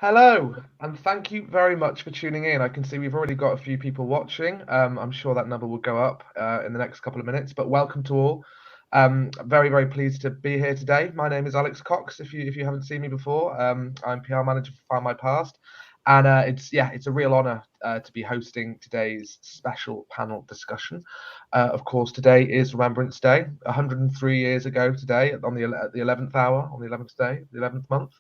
Hello, and thank you very much for tuning in. I can see we've already got a few people watching. I'm sure that number will go up in the next couple of minutes, but welcome to all. Very, very pleased to be here today. My name is Alex Cox, if you haven't seen me before. I'm PR manager for Findmypast, and it's a real honour to be hosting today's special panel discussion. Of course, today is Remembrance Day, 103 years ago today, on the 11th hour, on the 11th day, the 11th month.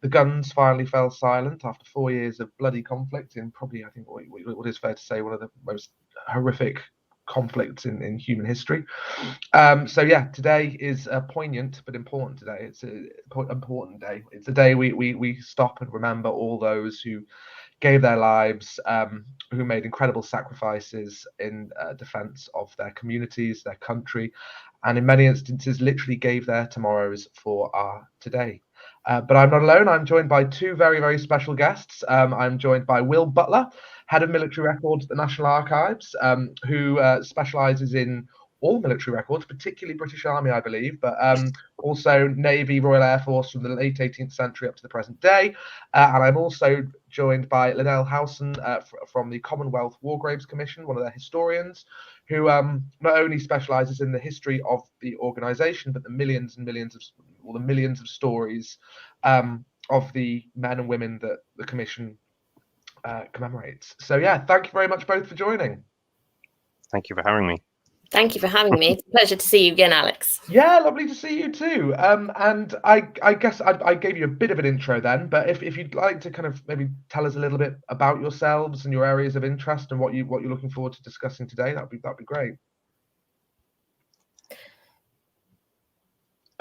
The guns finally fell silent after 4 years of bloody conflict in probably, I think, what is fair to say, one of the most horrific conflicts in human history. Today is a poignant but important today. It's an important day. It's a day we stop and remember all those who gave their lives, who made incredible sacrifices in defense of their communities, their country, and in many instances literally gave their tomorrows for our today. But I'm not alone. I'm joined by two very, very special guests. I'm joined by Will Butler, Head of Military Records at the National Archives, who specialises in all military records, particularly British Army, I believe, but also Navy, Royal Air Force from the late 18th century up to the present day. And I'm also joined by Leonard from the Commonwealth War Graves Commission, one of their historians, who not only specialises in the history of the organisation, but the millions of stories of the men and women that the commission commemorates. So yeah, thank you very much both for joining. Thank you for having me. Thank you for having me. It's a pleasure to see you again, Alex. Yeah, lovely to see you too. And I guess I gave you a bit of an intro then, but if you'd like to kind of maybe tell us a little bit about yourselves and your areas of interest and what you're looking forward to discussing today, that'd be great.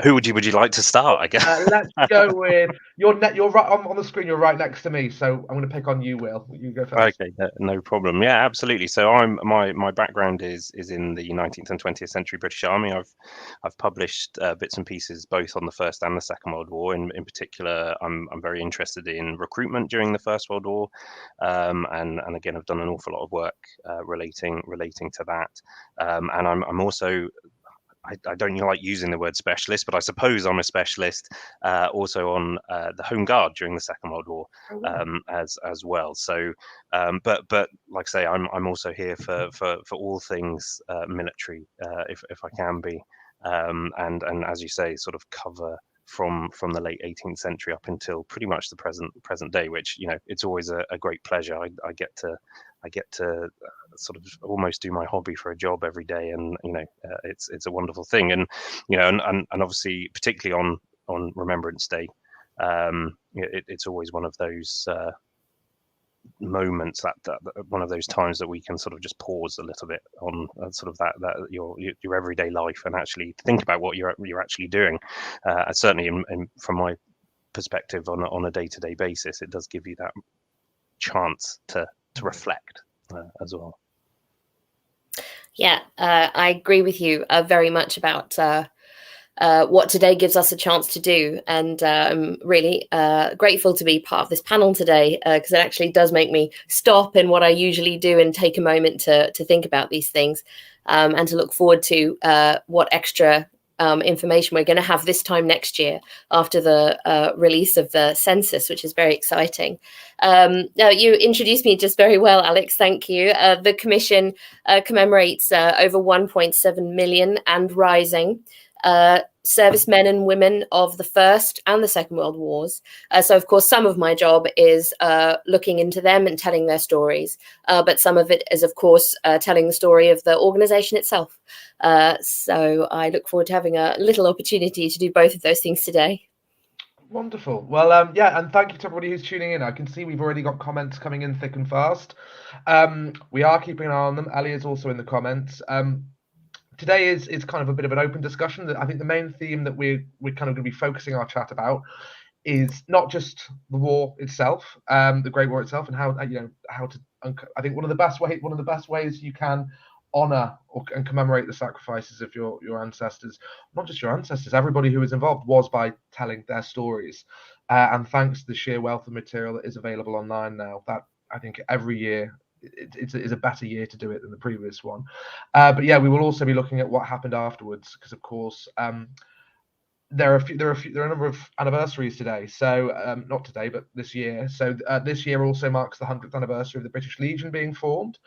Who would you like to start? I guess. Let's go with you're right on the screen. You're right next to me, so I'm going to pick on you, Will. You go first. Okay, no problem. Yeah, absolutely. So my background is in the 19th and 20th century British Army. I've published bits and pieces both on the First and the Second World War. In particular, I'm very interested in recruitment during the First World War, and again I've done an awful lot of work relating to that. And I'm also, I don't like using the word specialist, but I suppose I'm a specialist also on the Home Guard during the Second World War as well. So, but like I say, I'm also here for all things military, if I can be, and as you say, sort of cover from the late 18th century up until pretty much the present day, which, you know, it's always a great pleasure. I get to sort of almost do my hobby for a job every day, and you know, it's a wonderful thing. And you know, and obviously particularly on Remembrance Day, it's always one of those moments, that one of those times that we can sort of just pause a little bit on sort of that your everyday life and actually think about what you're actually doing. Certainly from my perspective on a day-to-day basis, it does give you that chance to reflect as well. Yeah, I agree with you very much about what today gives us a chance to do. And I'm really grateful to be part of this panel today, because it actually does make me stop in what I usually do and take a moment to think about these things, and to look forward to what extra information we're going to have this time next year after the release of the Census, which is very exciting. Now, you introduced me just very well, Alex. Thank you. The Commission commemorates over 1.7 million and rising servicemen and women of the First and the Second World Wars. So, of course, some of my job is looking into them and telling their stories, but some of it is, of course, telling the story of the organisation itself. So I look forward to having a little opportunity to do both of those things today. Wonderful. Well, yeah, and thank you to everybody who's tuning in. I can see we've already got comments coming in thick and fast. We are keeping an eye on them. Ali is also in the comments. Today is kind of a bit of an open discussion. I think the main theme that we're kind of going to be focusing our chat about is not just the war itself, the Great War itself, and how to. I think one of the best ways you can honor and commemorate the sacrifices of your ancestors, not just your ancestors, everybody who was involved, was by telling their stories. And thanks to the sheer wealth of material that is available online now, that I think every year it's a better year to do it than the previous one. But yeah, we will also be looking at what happened afterwards, because of course there are a number of anniversaries today. So not today, but this year. So this year also marks the 100th anniversary of the British Legion being formed.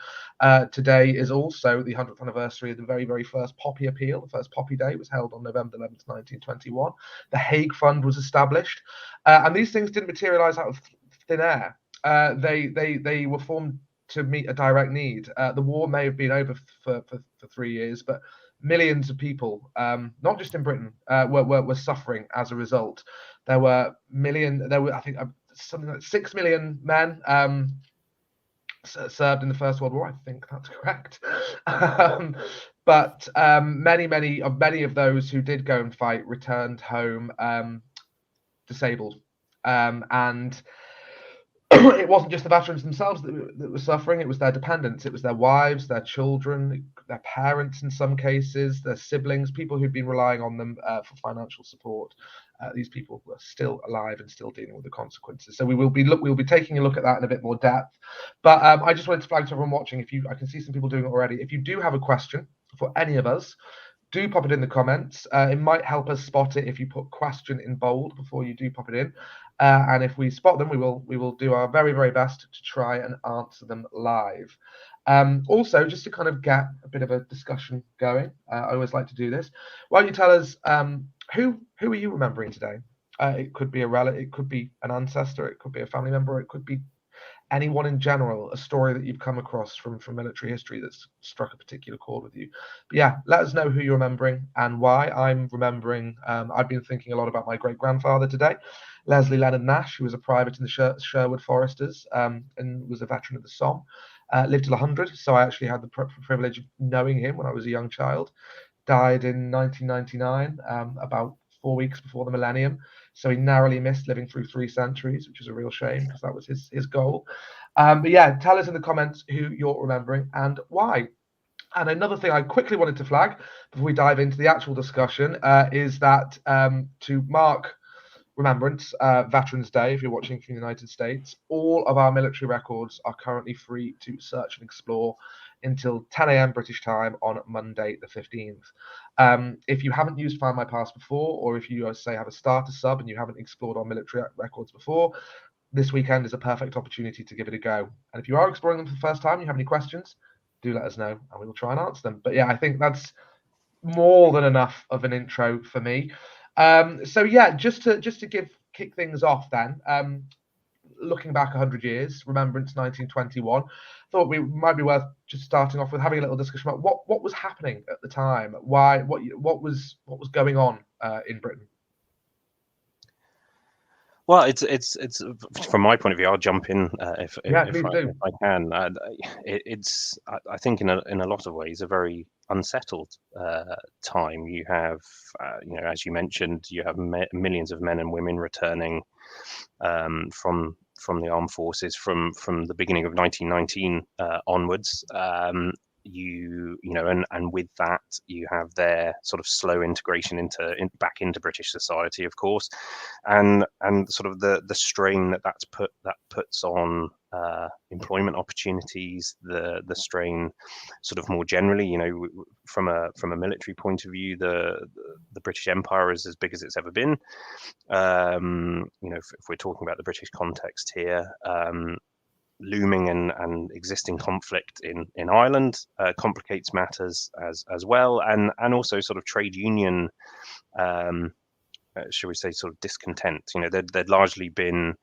Today is also the 100th anniversary of the very, very first Poppy Appeal. The first Poppy Day was held on November 11th, 1921. The Hague Fund was established, and these things didn't materialise out of thin air. They were formed to meet a direct need. The war may have been over for 3 years, but millions of people, not just in Britain, were suffering as a result. There were I think something like 6 million men served in the First World War. I think that's correct. But many of those who did go and fight returned home disabled, and it wasn't just the veterans themselves that were suffering, it was their dependents, it was their wives, their children, their parents in some cases, their siblings, people who'd been relying on them for financial support. These people were still alive and still dealing with the consequences. So we'll be taking a look at that in a bit more depth. But I just wanted to flag to everyone watching, I can see some people doing it already. If you do have a question for any of us, do pop it in the comments. It might help us spot it if you put question in bold before you do pop it in. And if we spot them, we will do our very, very best to try and answer them live. Also, just to kind of get a bit of a discussion going, I always like to do this. Why don't you tell us who are you remembering today? It could be a relative, it could be an ancestor, it could be a family member, it could be anyone in general, a story that you've come across from military history that's struck a particular chord with you. But yeah, let us know who you're remembering and why. I'm remembering, I've been thinking a lot about my great-grandfather today, Leslie Leonard Nash, who was a private in the Sherwood Foresters and was a veteran of the Somme. Lived till 100, so I actually had the privilege of knowing him when I was a young child. Died in 1999, about 4 weeks before the millennium. So he narrowly missed living through 3 centuries, which is a real shame because that was his goal. But yeah, tell us in the comments who you're remembering and why. And another thing I quickly wanted to flag before we dive into the actual discussion is that to mark Remembrance, Veterans Day, if you're watching from the United States, all of our military records are currently free to search and explore until 10 a.m. British time on Monday the 15th. If you haven't used Findmypast before, or if you say have a starter sub and you haven't explored our military records before, this weekend is a perfect opportunity to give it a go. And if you are exploring them for the first time, you have any questions, do let us know and we will try and answer them. But yeah, I think that's more than enough of an intro for me. So yeah, just to kick things off then, looking back 100 years, Remembrance 1921, thought we might be worth just starting off with having a little discussion about what was happening at the time, what was going on in Britain. Well, it's from my point of view. I'll jump in if I can. I think in a lot of ways a very unsettled time. You have, as you mentioned, you have millions of men and women returning from the armed forces from the beginning of 1919 onwards. And with that you have their sort of slow integration back into British society, of course, and sort of the strain that puts on employment opportunities, the strain sort of more generally, from a military point of view, the British Empire is as big as it's ever been. If we're talking about the British context here, looming and existing conflict in Ireland complicates matters as well, and also sort of trade union, shall we say, sort of discontent. There'd largely been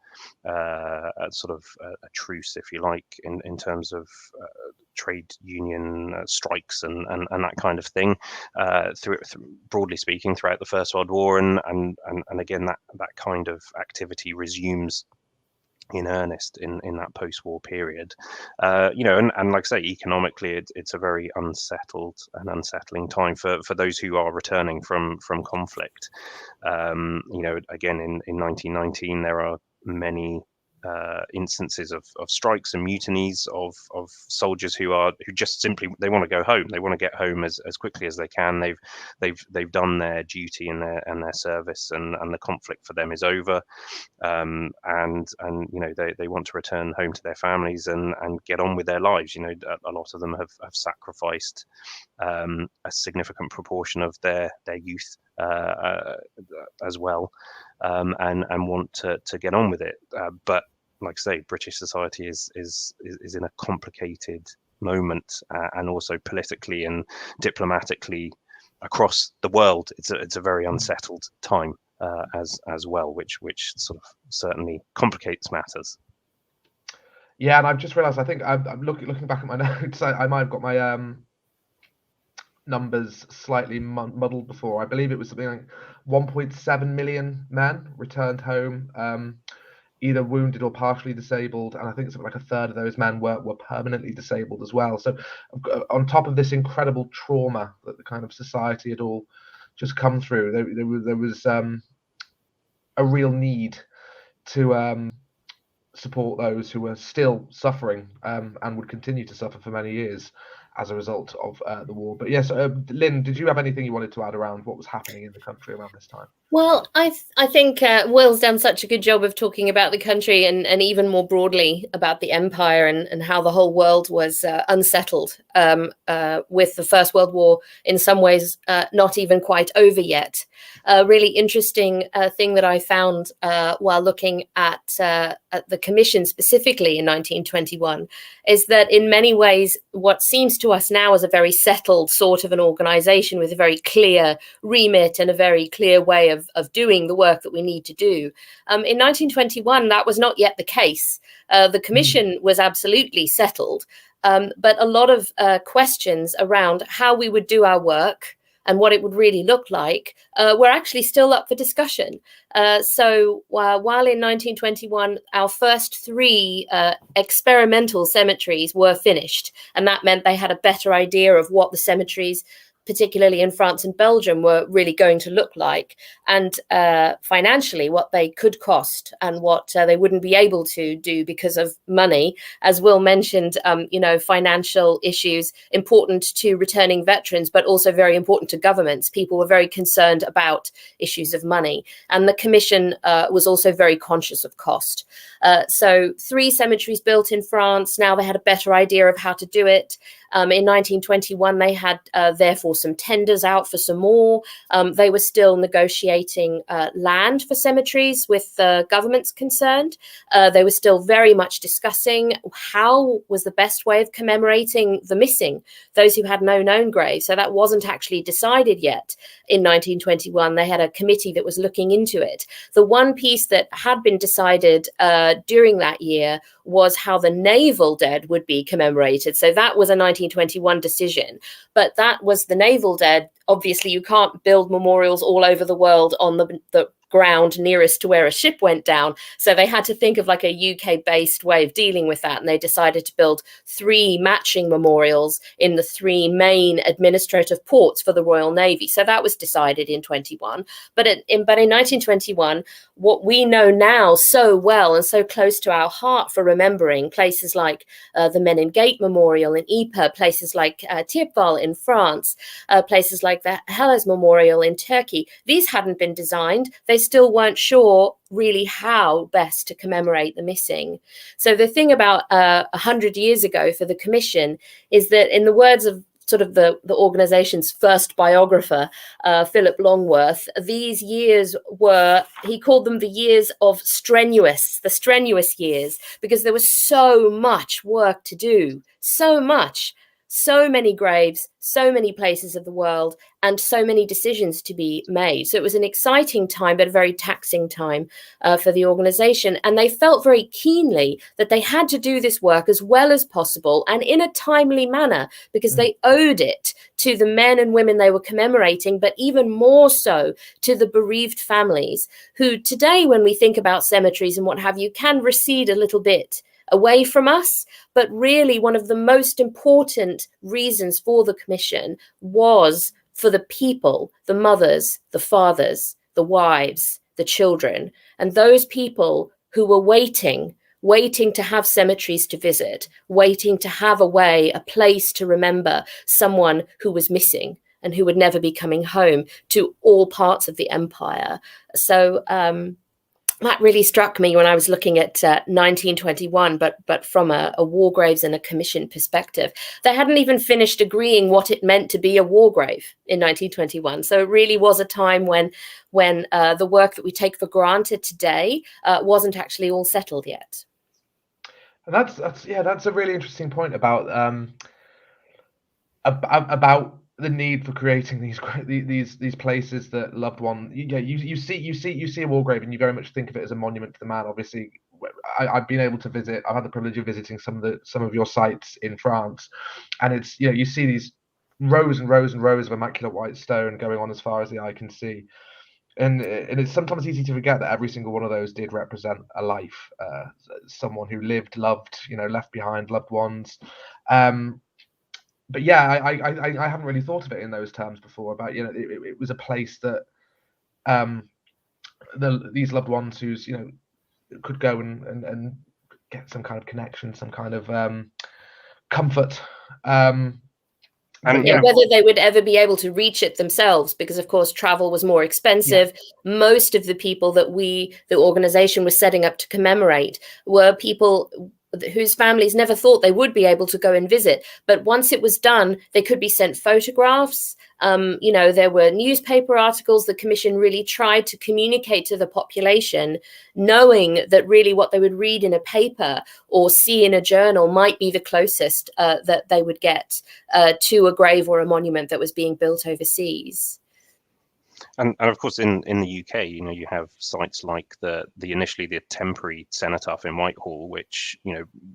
a sort of a truce, if you like, in terms of trade union strikes and that kind of thing, broadly speaking, throughout the First World War, and again that kind of activity resumes in earnest in that post-war period, and like I say, economically it's a very unsettled and unsettling time for those who are returning from conflict. Again in 1919 there are many instances of strikes and mutinies of soldiers who just simply, they want to go home. They want to get home as quickly as they can. They've done their duty and their service, and the conflict for them is over. And they want to return home to their families and get on with their lives. A lot of them have sacrificed a significant proportion of their youth as well, and want to get on with it. But like I say, British society is in a complicated moment, and also politically and diplomatically across the world. It's a very unsettled time as well, which sort of certainly complicates matters. Yeah, and I've just realised, I think I'm looking back at my notes, I might have got my numbers slightly muddled before. I believe it was something like 1.7 million men returned home, either wounded or partially disabled, and I think something like a third of those men were permanently disabled as well. So on top of this incredible trauma that the kind of society had all just come through, there was a real need to support those who were still suffering, and would continue to suffer for many years as a result of the war. But yes, Lynn, did you have anything you wanted to add around what was happening in the country around this time? Well, I think Will's done such a good job of talking about the country and even more broadly about the empire and how the whole world was unsettled, with the First World War in some ways not even quite over yet. A really interesting thing that I found while looking at the Commission specifically in 1921 is that in many ways what seems to us now as a very settled sort of an organization with a very clear remit and a very clear way of doing the work that we need to do. In 1921, that was not yet the case. The Commission was absolutely settled, but a lot of questions around how we would do our work and what it would really look like were actually still up for discussion. So while in 1921, our first 3 experimental cemeteries were finished, and that meant they had a better idea of what the cemeteries, particularly in France and Belgium, were really going to look like, and financially what they could cost and what they wouldn't be able to do because of money. As Will mentioned, financial issues important to returning veterans, but also very important to governments. People were very concerned about issues of money, and the Commission was also very conscious of cost. So 3 cemeteries built in France. Now they had a better idea of how to do it. In 1921, they had therefore some tenders out for some more. They were still negotiating land for cemeteries with governments concerned. They were still very much discussing how was the best way of commemorating the missing, those who had no known graves. So that wasn't actually decided yet. In 1921, they had a committee that was looking into it. The one piece that had been decided during that year was how the naval dead would be commemorated. So that was a 1921 decision, but that was the naval dead. Obviously, you can't build memorials all over the world on the ground nearest to where a ship went down. So they had to think of like a UK-based way of dealing with that. And they decided to build 3 matching memorials in the 3 main administrative ports for the Royal Navy. So that was decided in 21. But in 1921, what we know now so well and so close to our heart for remembering, places like the Menin Gate Memorial in Ypres, places like Thiepval in France, places like the Helles Memorial in Turkey, these hadn't been designed. They still weren't sure really how best to commemorate the missing. So the thing about 100 years ago for the Commission is that, in the words of sort of the organization's first biographer, Philip Longworth, these years were, he called them the years of the strenuous years, because there was so much work to do, so many graves, so many places of the world, and so many decisions to be made. So it was an exciting time, but a very taxing time for the organization. And they felt very keenly that they had to do this work as well as possible and in a timely manner, because they owed it to the men and women they were commemorating, but even more so to the bereaved families who today, when we think about cemeteries and what have you, can recede a little bit away from us. But really, one of the most important reasons for the Commission was for the people, the mothers, the fathers, the wives, the children, and those people who were waiting waiting to have cemeteries to visit, waiting to have a place to remember someone who was missing and who would never be coming home to all parts of the empire. So that really struck me when I was looking at 1921, but from a war graves and a commission perspective. They hadn't even finished agreeing what it meant to be a war grave in 1921. So it really was a time when the work that we take for granted today wasn't actually all settled yet. And that's a really interesting point about the need for creating these places that loved one. You see a war grave and you very much think of it as a monument to the man. Obviously, I've been able to visit. I've had the privilege of visiting some of your sites in France, and it's you see these rows and rows and rows of immaculate white stone going on as far as the eye can see, and it's sometimes easy to forget that every single one of those did represent a life, someone who lived, loved, left behind loved ones. But yeah, I haven't really thought of it in those terms before. About it was a place that these loved ones who's could go and get some kind of connection, some kind of comfort. And whether they would ever be able to reach it themselves, because of course travel was more expensive. Yeah. Most of the people that the organization was setting up to commemorate were people whose families never thought they would be able to go and visit. But once it was done, they could be sent photographs. There were newspaper articles. The commission really tried to communicate to the population, knowing that really what they would read in a paper or see in a journal might be the closest that they would get to a grave or a monument that was being built overseas. And of course, in the UK, you have sites like the initially the temporary cenotaph in Whitehall, which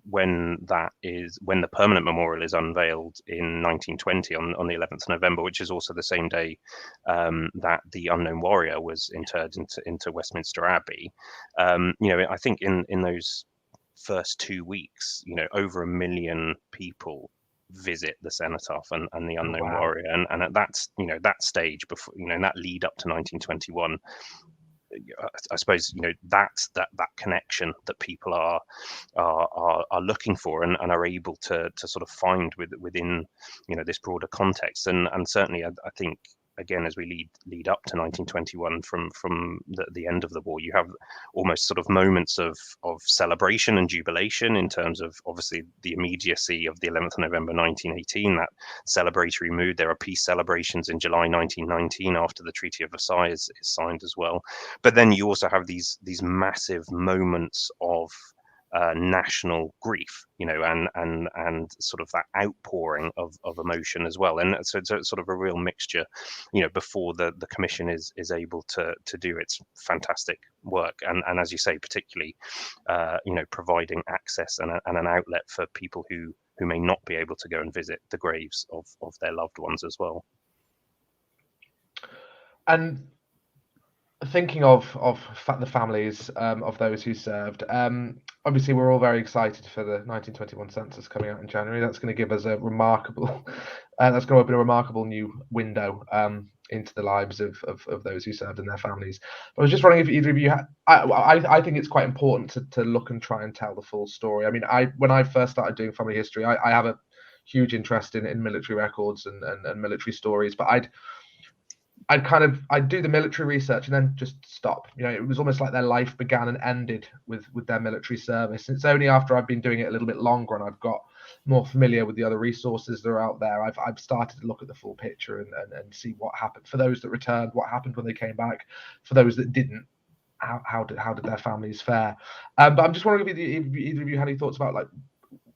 when the permanent memorial is unveiled in 1920 on the 11th of November, which is also the same day that the unknown warrior was interred into Westminster Abbey. I think in those first 2 weeks, over 1 million people visit the cenotaph and the unknown warrior, and at that stage before that lead up to 1921, I suppose that's that connection that people are looking for and are able to sort of find within this broader context, and certainly I think again as we lead up to 1921 from the end of the war, you have almost sort of moments of celebration and jubilation in terms of obviously the immediacy of the 11th of November 1918, that celebratory mood. There are peace celebrations in July 1919 after the Treaty of Versailles is signed as well, but then you also have these massive moments of national grief, and sort of that outpouring of emotion as well. And so it's sort of a real mixture, before the commission is able to do its fantastic work. And as you say, particularly, providing access and an outlet for people who may not be able to go and visit the graves of their loved ones as well. And thinking of the families of those who served, obviously we're all very excited for the 1921 census coming out in January. That's going to give us that's going to open a remarkable new window into the lives of those who served and their families. But I was just wondering if either of you I think it's quite important to look and try and tell the full story. I mean, when I first started doing family history, I have a huge interest in military records and military stories, but I'd do the military research and then just stop. It was almost like their life began and ended with their military service. And it's only after I've been doing it a little bit longer and I've got more familiar with the other resources that are out there, I've started to look at the full picture and see what happened for those that returned, what happened when they came back, for those that didn't, how did their families fare. But I'm just wondering if either of you had any thoughts about like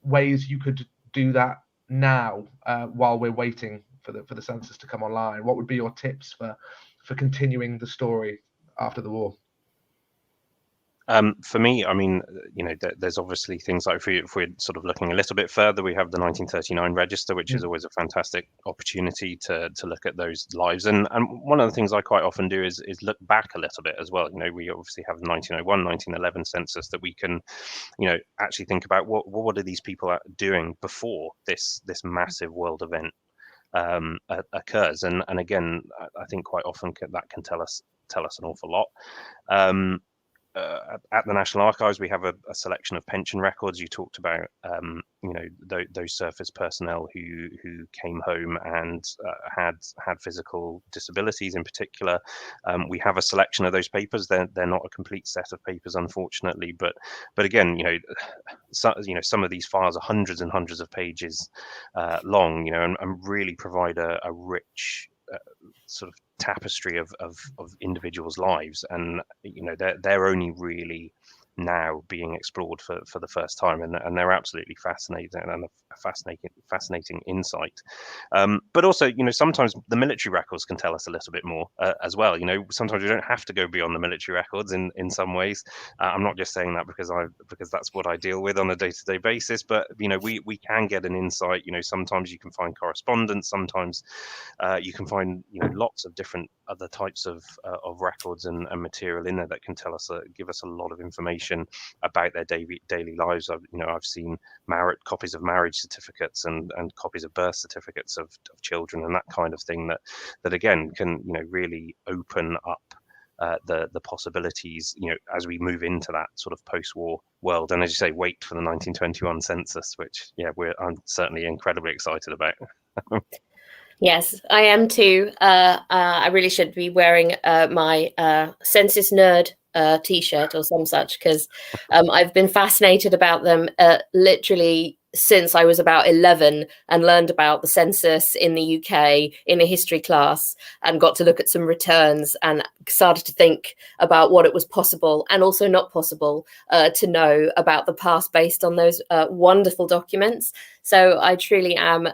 ways you could do that now while we're waiting for the census to come online. What would be your tips for continuing the story after the war? For me, I mean, there's obviously things like if we're sort of looking a little bit further, we have the 1939 register, which is always a fantastic opportunity to look at those lives. And one of the things I quite often do is look back a little bit as well. We obviously have the 1901, 1911 census that we can, actually think about what are these people doing before this massive world event occurs. And again, I think quite often that can tell us an awful lot. at the National Archives, we have a selection of pension records. You talked about, those service personnel who came home and had physical disabilities in particular. We have a selection of those papers. They're not a complete set of papers, unfortunately, but again, some of these files are hundreds and hundreds of pages long, and really provide a rich sort of tapestry of individuals' lives, and they're only really now being explored for the first time, and they're absolutely fascinating, and a fascinating insight. But also, sometimes the military records can tell us a little bit more as well. Sometimes we don't have to go beyond the military records in some ways. I'm not just saying that because that's what I deal with on a day-to-day basis, but we can get an insight. Sometimes you can find correspondence, sometimes you can find lots of different other types of records and material in there that can give us a lot of information about their daily lives. I've seen copies of marriage certificates and copies of birth certificates of children and that kind of thing that again can really open up the possibilities as we move into that sort of post-war world. And as you say, wait for the 1921 census, which I'm certainly incredibly excited about. Yes, I am too. I really should be wearing my census nerd t-shirt or some such, because I've been fascinated about them literally since I was about 11 and learned about the census in the UK in a history class and got to look at some returns and started to think about what it was possible and also not possible to know about the past based on those wonderful documents. So I truly am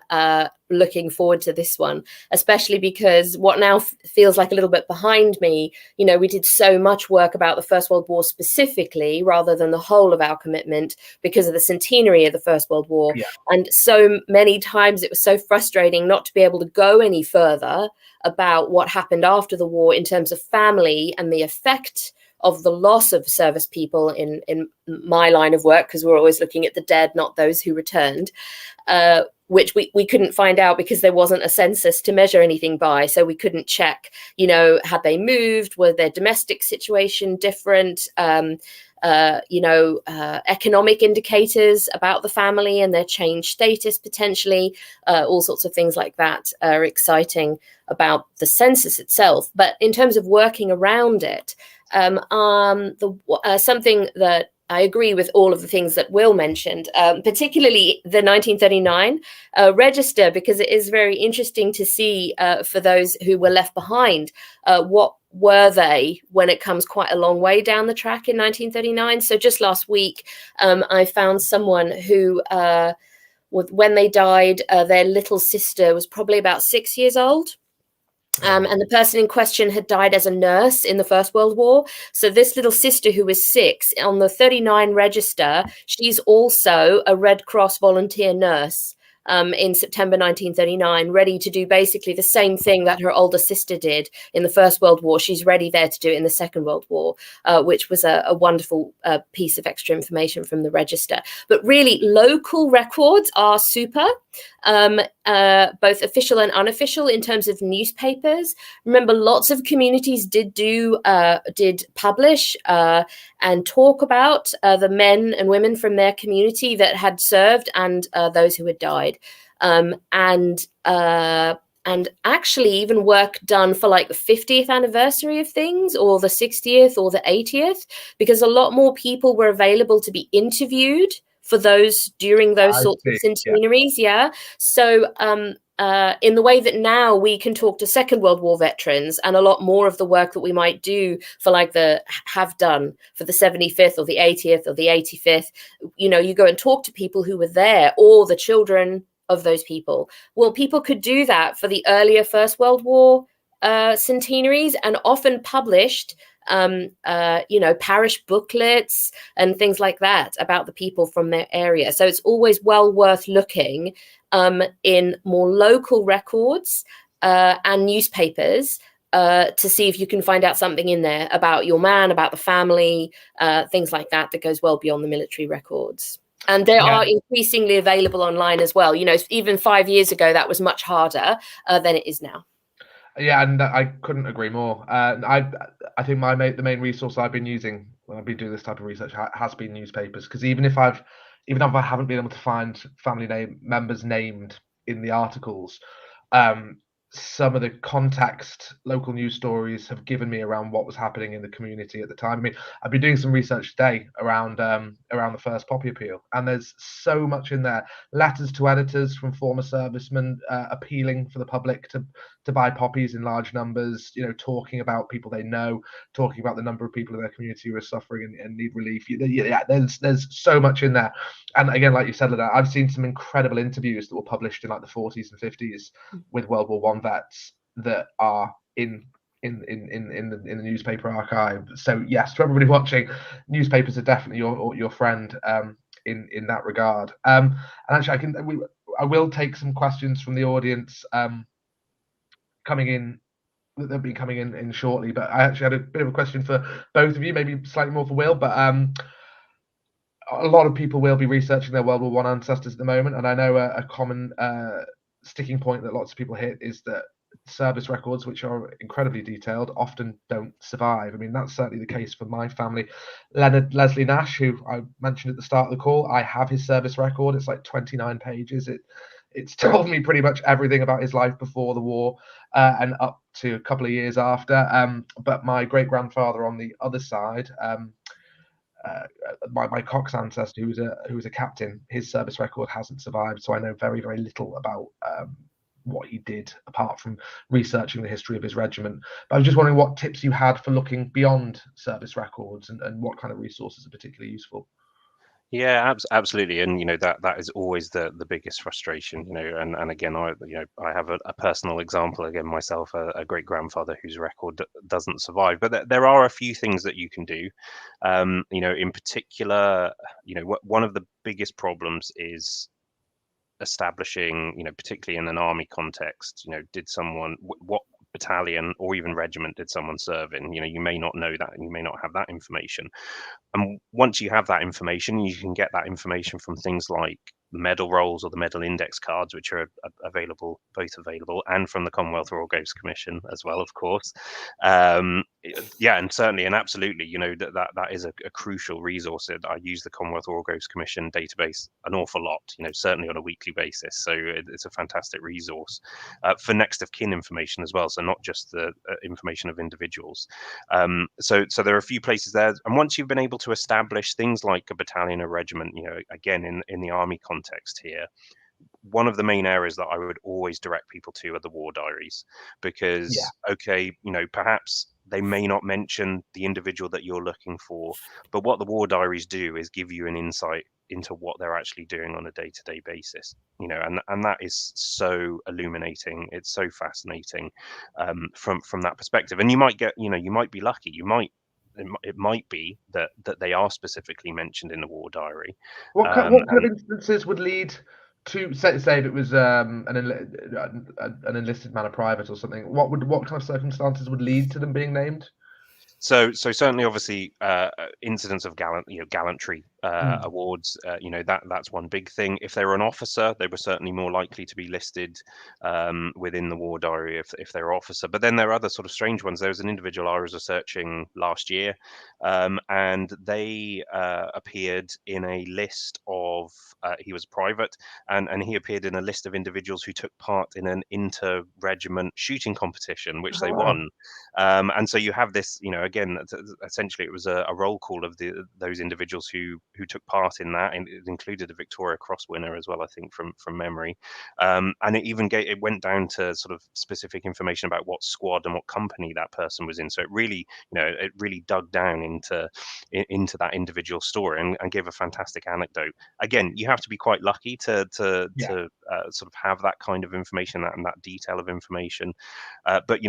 looking forward to this one, especially because what now feels like a little bit behind me, we did so much work about the First World War specifically rather than the whole of our commitment because of the centenary of the First World War. Yeah. And so many times it was so frustrating not to be able to go any further about what happened after the war in terms of family and the effect of the loss of service people in my line of work, because we're always looking at the dead, not those who returned, which we couldn't find out because there wasn't a census to measure anything by. So we couldn't check, had they moved? Were their domestic situation different? Economic indicators about the family and their changed status potentially, all sorts of things like that are exciting about the census itself. But in terms of working around it, something that I agree with all of the things that Will mentioned, particularly the 1939 register, because it is very interesting to see for those who were left behind, what were they when it comes quite a long way down the track in 1939. So just last week, I found someone who, when they died, their little sister was probably about 6 years old. And the person in question had died as a nurse in the First World War. So this little sister who was 6 on the 39 register, she's also a Red Cross volunteer nurse in September 1939, ready to do basically the same thing that her older sister did in the First World War. She's ready there to do it in the Second World War, which was a wonderful piece of extra information from the register. But really, local records are super. Both official and unofficial in terms of newspapers. Remember, lots of communities did publish and talk about the men and women from their community that had served and those who had died. And actually even work done for like the 50th anniversary of things, or the 60th or the 80th, because a lot more people were available to be interviewed for those during those sorts of centenaries. Yeah. So in the way that now we can talk to Second World War veterans, and a lot more of the work that we might do for have done for the 75th or the 80th or the 85th, you go and talk to people who were there or the children of those people. Well, people could do that for the earlier First World War centenaries, and often published parish booklets and things like that about the people from their area. So it's always well worth looking in more local records and newspapers to see if you can find out something in there about your man, about the family, things like that goes well beyond the military records. And they are increasingly available online as well. Even 5 years ago, that was much harder than it is now. Yeah, and I couldn't agree more. I think the main resource I've been using when I've been doing this type of research has been newspapers, because even if I haven't been able to find family members named in the articles, some of the context local news stories have given me around what was happening in the community at the time. I mean, I've been doing some research today around the first poppy appeal, and there's so much in there. Letters to editors from former servicemen appealing for the public to buy poppies in large numbers, talking about people they know, talking about the number of people in their community who are suffering and need relief. Yeah, there's so much in there. And again, like you said, Leonard, I've seen some incredible interviews that were published in like the 40s and 50s with World War One vets that are in the newspaper archive. So yes, to everybody watching, newspapers are definitely your friend in that regard. And actually, I will take some questions from the audience coming in. They'll be coming in shortly, but I actually had a bit of a question for both of you, maybe slightly more for Will, but a lot of people will be researching their World War One ancestors at the moment, and I know a common sticking point that lots of people hit is that service records, which are incredibly detailed, often don't survive. I mean, that's certainly the case for my family. Leonard Leslie Nash, who I mentioned at the start of the call, I have his service record. It's like 29 pages. It's told me pretty much everything about his life before the war and up to a couple of years after. But my great grandfather on the other side, my Cox ancestor, who was a captain, his service record hasn't survived. So I know very, very little about what he did apart from researching the history of his regiment. But I was just wondering what tips you had for looking beyond service records and what kind of resources are particularly useful. Yeah, absolutely, and that is always the biggest frustration, and again, I have a personal example again myself, a great grandfather whose record doesn't survive, but there are a few things that you can do, in particular, one of the biggest problems is establishing, particularly in an army context, did someone, what battalion or even regiment did someone serve in? You may not know that, and you may not have that information. And once you have that information, you can get that information from things like medal rolls or the medal index cards, which are available, and from the Commonwealth Royal Graves Commission as well, of course. Yeah, and certainly and absolutely, that is a crucial resource. I use the Commonwealth Royal Graves Commission database an awful lot, certainly on a weekly basis. So it's a fantastic resource for next of kin information as well. So not just the information of individuals. So there are a few places there, and once you've been able to establish things like a battalion or regiment, again in the army context here, one of the main areas that I would always direct people to are the War Diaries, because okay, perhaps they may not mention the individual that you're looking for, but what the War Diaries do is give you an insight into what they're actually doing on a day-to-day basis, and that is so illuminating. It's so fascinating from that perspective. And you might get, you might be lucky. It might be that they are specifically mentioned in the War Diary. What kind of instances would lead to say if it was an enlisted man, a private or something? What kind of circumstances would lead to them being named? So certainly, obviously, incidents of gallantry awards. That's one big thing. If they were an officer, they were certainly more likely to be listed within the War Diary if they were officer. But then there are other sort of strange ones. There was an individual I was researching last year, and they appeared in a list of. He was private, and he appeared in a list of individuals who took part in an inter-regiment shooting competition, which they won. And so you have this, again, essentially it was a roll call of those individuals who took part in that, and it included a Victoria Cross winner as well, I think, from memory. And it went down to sort of specific information about what squad and what company that person was in. So it really, it really dug down into that individual story and gave a fantastic anecdote. Again, you have to be quite lucky to sort of have that kind of information and that detail of information. But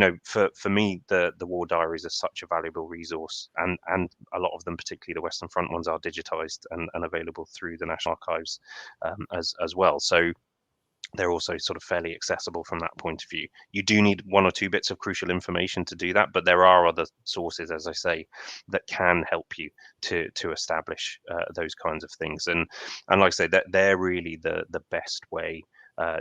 for me, the War Diaries are such a valuable resource, and a lot of them, particularly the Western Front ones, are digitized and available through the National Archives as well. So they're also sort of fairly accessible from that point of view. You do need one or two bits of crucial information to do that, but there are other sources, as I say, that can help you to establish those kinds of things. And like I say, that they're really the best way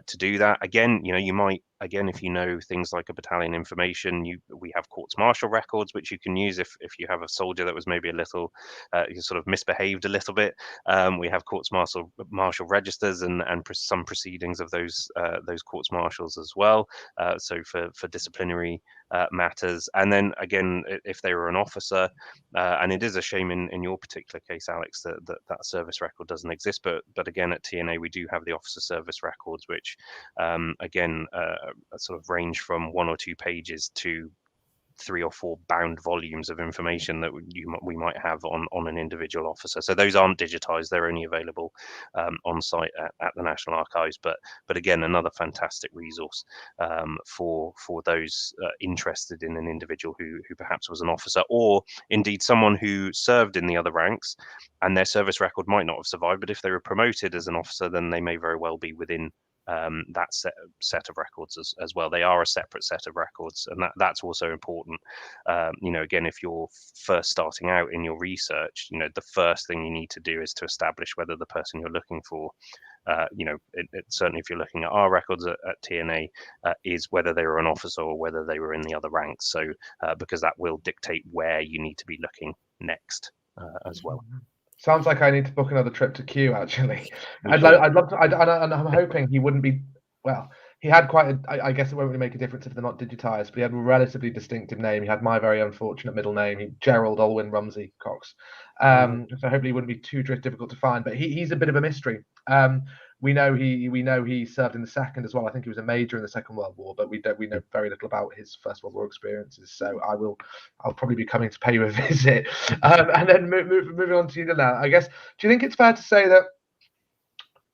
to do that. Again, you might, if you know things like a battalion information, we have courts martial records which you can use if you have a soldier that was maybe a little sort of misbehaved a little bit. We have courts martial registers and some proceedings of those courts martials as well. So for disciplinary matters. And then again, if they were an officer, and it is a shame in your particular case, Alex, that service record doesn't exist. But again, at TNA we do have the officer service records, which again sort of range from 1 or 2 pages to 3 or 4 bound volumes of information that we might have on an individual officer. So those aren't digitized; they're only available on site at the National Archives. But again, another fantastic resource for those interested in an individual who perhaps was an officer, or indeed someone who served in the other ranks, and their service record might not have survived. But if they were promoted as an officer, then they may very well be within that set of records as well. They are a separate set of records, and that's also important. Again, if you're first starting out in your research, the first thing you need to do is to establish whether the person you're looking for, certainly if you're looking at our records at TNA, is whether they were an officer or whether they were in the other ranks. So because that will dictate where you need to be looking next as well. Sounds like I need to book another trip to Kew, actually. I'd love to, and I'm hoping he wouldn't be, well, he had quite I guess it won't really make a difference if they're not digitized, but he had a relatively distinctive name. He had my very unfortunate middle name, Gerald Olwyn Rumsey Cox. So hopefully he wouldn't be too difficult to find, but he's a bit of a mystery. We know he served in the second as well. I think he was a major in the Second World War, but we know very little about his First World War experiences. So I'll probably be coming to pay you a visit. And then moving on to you now, I guess, do you think it's fair to say that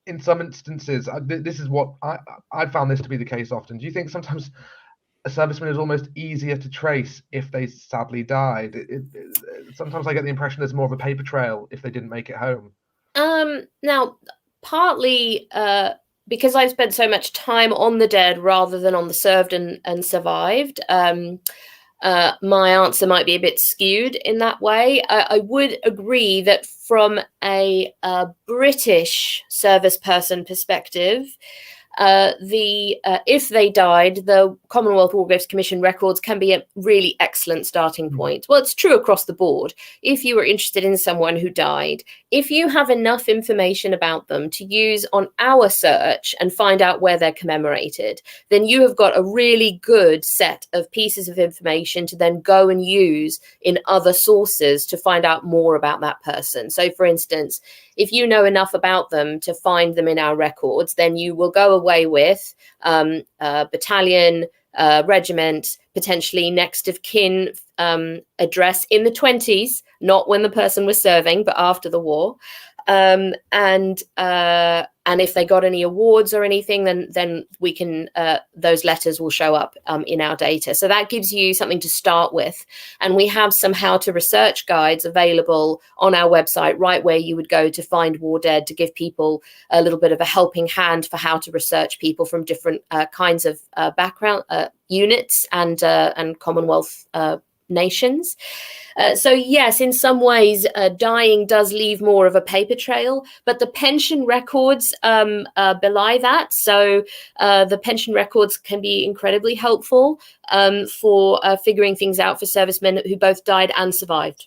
in some instances, this is what I found this to be the case often. Do you think sometimes a serviceman is almost easier to trace if they sadly died? Sometimes I get the impression there's more of a paper trail if they didn't make it home. Now, partly because I've spent so much time on the dead rather than on the served and survived, my answer might be a bit skewed in that way. I would agree that from a British service person perspective, if they died, the Commonwealth War Graves Commission records can be a really excellent starting point. Well, it's true across the board. If you were interested in someone who died, if you have enough information about them to use on our search and find out where they're commemorated, then you have got a really good set of pieces of information to then go and use in other sources to find out more about that person. So, for instance, if you know enough about them to find them in our records, then you will go away with battalion, regiment, potentially next of kin address in the 20s, not when the person was serving, but after the war. And if they got any awards or anything, then we can those letters will show up in our data. So that gives you something to start with. And we have some how to research guides available on our website, right where you would go to find war dead, to give people a little bit of a helping hand for how to research people from different kinds of background units and Commonwealth nations. So yes, in some ways, dying does leave more of a paper trail, but the pension records belie that. So the pension records can be incredibly helpful for figuring things out for servicemen who both died and survived.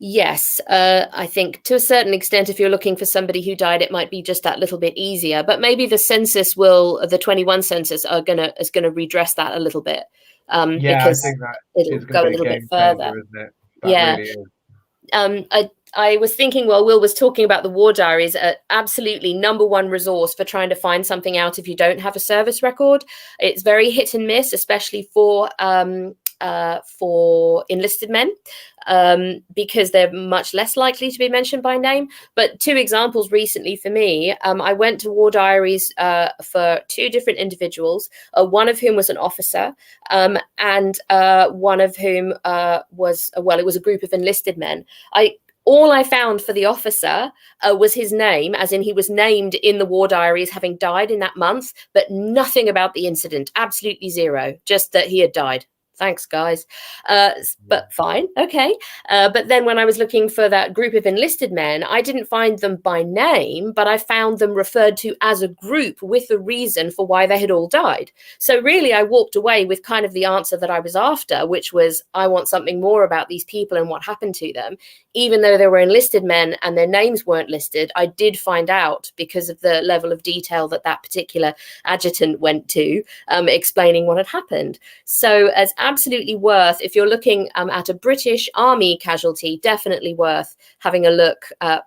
Yes, I think to a certain extent, if you're looking for somebody who died, it might be just that little bit easier. But maybe the census the 21 census is gonna redress that a little bit. Because I think that it'll go a little bit further. Isn't it? Yeah. Really I was thinking, well, Will was talking about the War Diaries, absolutely #1 resource for trying to find something out if you don't have a service record. It's very hit and miss, especially for enlisted men, because they're much less likely to be mentioned by name. But 2 examples recently for me, I went to War Diaries for 2 different individuals, one of whom was an officer, and one of whom it was a group of enlisted men. All I found for the officer was his name, as in he was named in the War Diaries having died in that month, but nothing about the incident, absolutely zero, just that he had died. Thanks, guys. But fine. Okay. But then when I was looking for that group of enlisted men, I didn't find them by name, but I found them referred to as a group with the reason for why they had all died. So really, I walked away with kind of the answer that I was after, which was I want something more about these people and what happened to them. Even though they were enlisted men and their names weren't listed, I did find out because of the level of detail that that particular adjutant went to, explaining what had happened. So as absolutely worth, if you're looking at a British Army casualty, definitely worth having a look at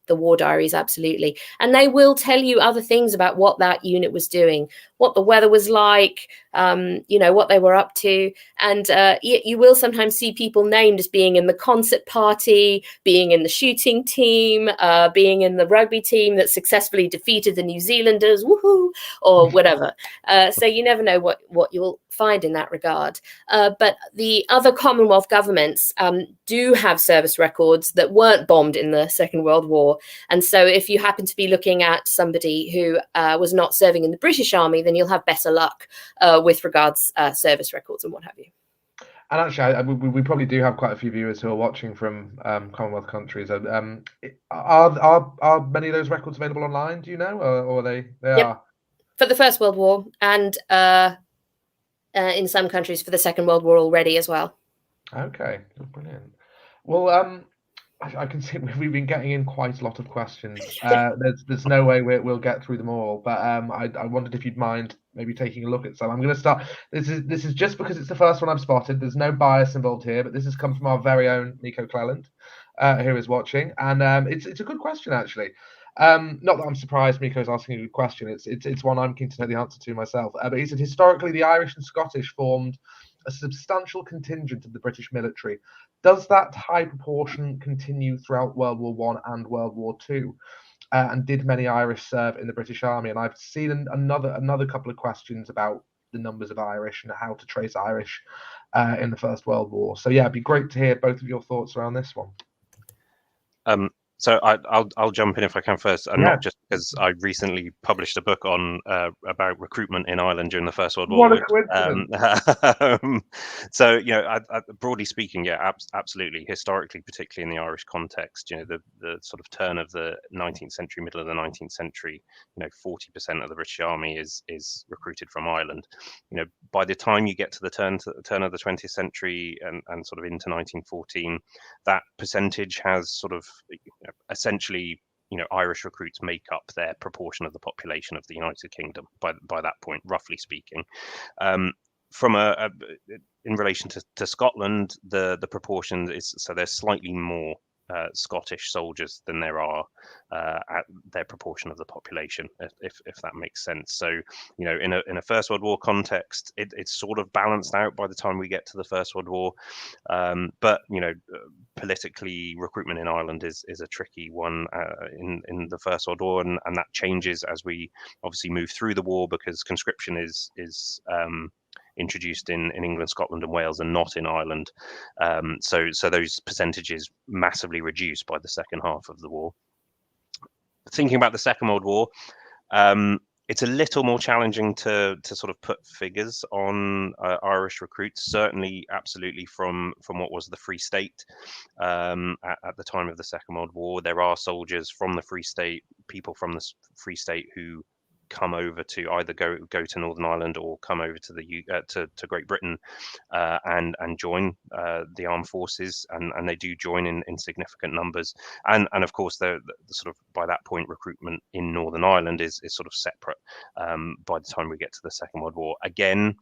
the War Diaries, absolutely. And they will tell you other things about what that unit was doing, what the weather was like, what they were up to. And you will sometimes see people named as being in the concert party, being in the shooting team, being in the rugby team that successfully defeated the New Zealanders, woohoo, or whatever. So you never know what you'll find in that regard. But the other Commonwealth governments do have service records that weren't bombed in the Second World War. And so if you happen to be looking at somebody who was not serving in the British Army, then you'll have better luck with regards service records and what have you. And actually, we probably do have quite a few viewers who are watching from Commonwealth countries. Are many of those records available online? Do you know, or they Yep. are? For the First World War, and in some countries for the Second World War already as well. Okay, brilliant. Well, I can see we've been getting in quite a lot of questions. There's no way we'll get through them all, but I wondered if you'd mind maybe taking a look at some. I'm going to start. This is just because it's the first one I've spotted. There's no bias involved here, but this has come from our very own Nico Cleland, who is watching, and it's a good question actually. Not that I'm surprised Miko's asking a good question. It's one I'm keen to know the answer to myself. But he said historically the Irish and Scottish formed a substantial contingent of the British military. Does that high proportion continue throughout World War I and World War II? And did many Irish serve in the British Army? And I've seen another couple of questions about the numbers of Irish and how to trace Irish in the First World War. So yeah, it'd be great to hear both of your thoughts around this one. So I'll jump in if I can first, and not just because I recently published a book on about recruitment in Ireland during the First World War. What a coincidence! So broadly speaking, absolutely. Historically, particularly in the Irish context, the sort of turn of the 19th century, middle of the 19th century, 40% of the British Army is recruited from Ireland. By the time you get to the turn of the 20th century and sort of into 1914, that percentage has sort of essentially, Irish recruits make up their proportion of the population of the United Kingdom by that point, roughly speaking. From in relation to Scotland, the proportion is, so there's slightly more Scottish soldiers than there are at their proportion of the population, if that makes sense. So in a First World War context, it's sort of balanced out by the time we get to the First World War, but politically, recruitment in Ireland is a tricky one in the First World War, and that changes as we obviously move through the war, because conscription is introduced in England, Scotland and Wales, and not in Ireland. So those percentages massively reduced by the second half of the war. Thinking about the Second World War, it's a little more challenging to sort of put figures on Irish recruits. Certainly, absolutely, from what was the Free State at the time of the Second World War. There are soldiers from the Free State, people from the Free State who come over to either go to Northern Ireland or come over to the to Great Britain and join the armed forces, and they do join in significant numbers. And of course, the sort of by that point, recruitment in Northern Ireland is sort of separate by the time we get to the Second World War. Again,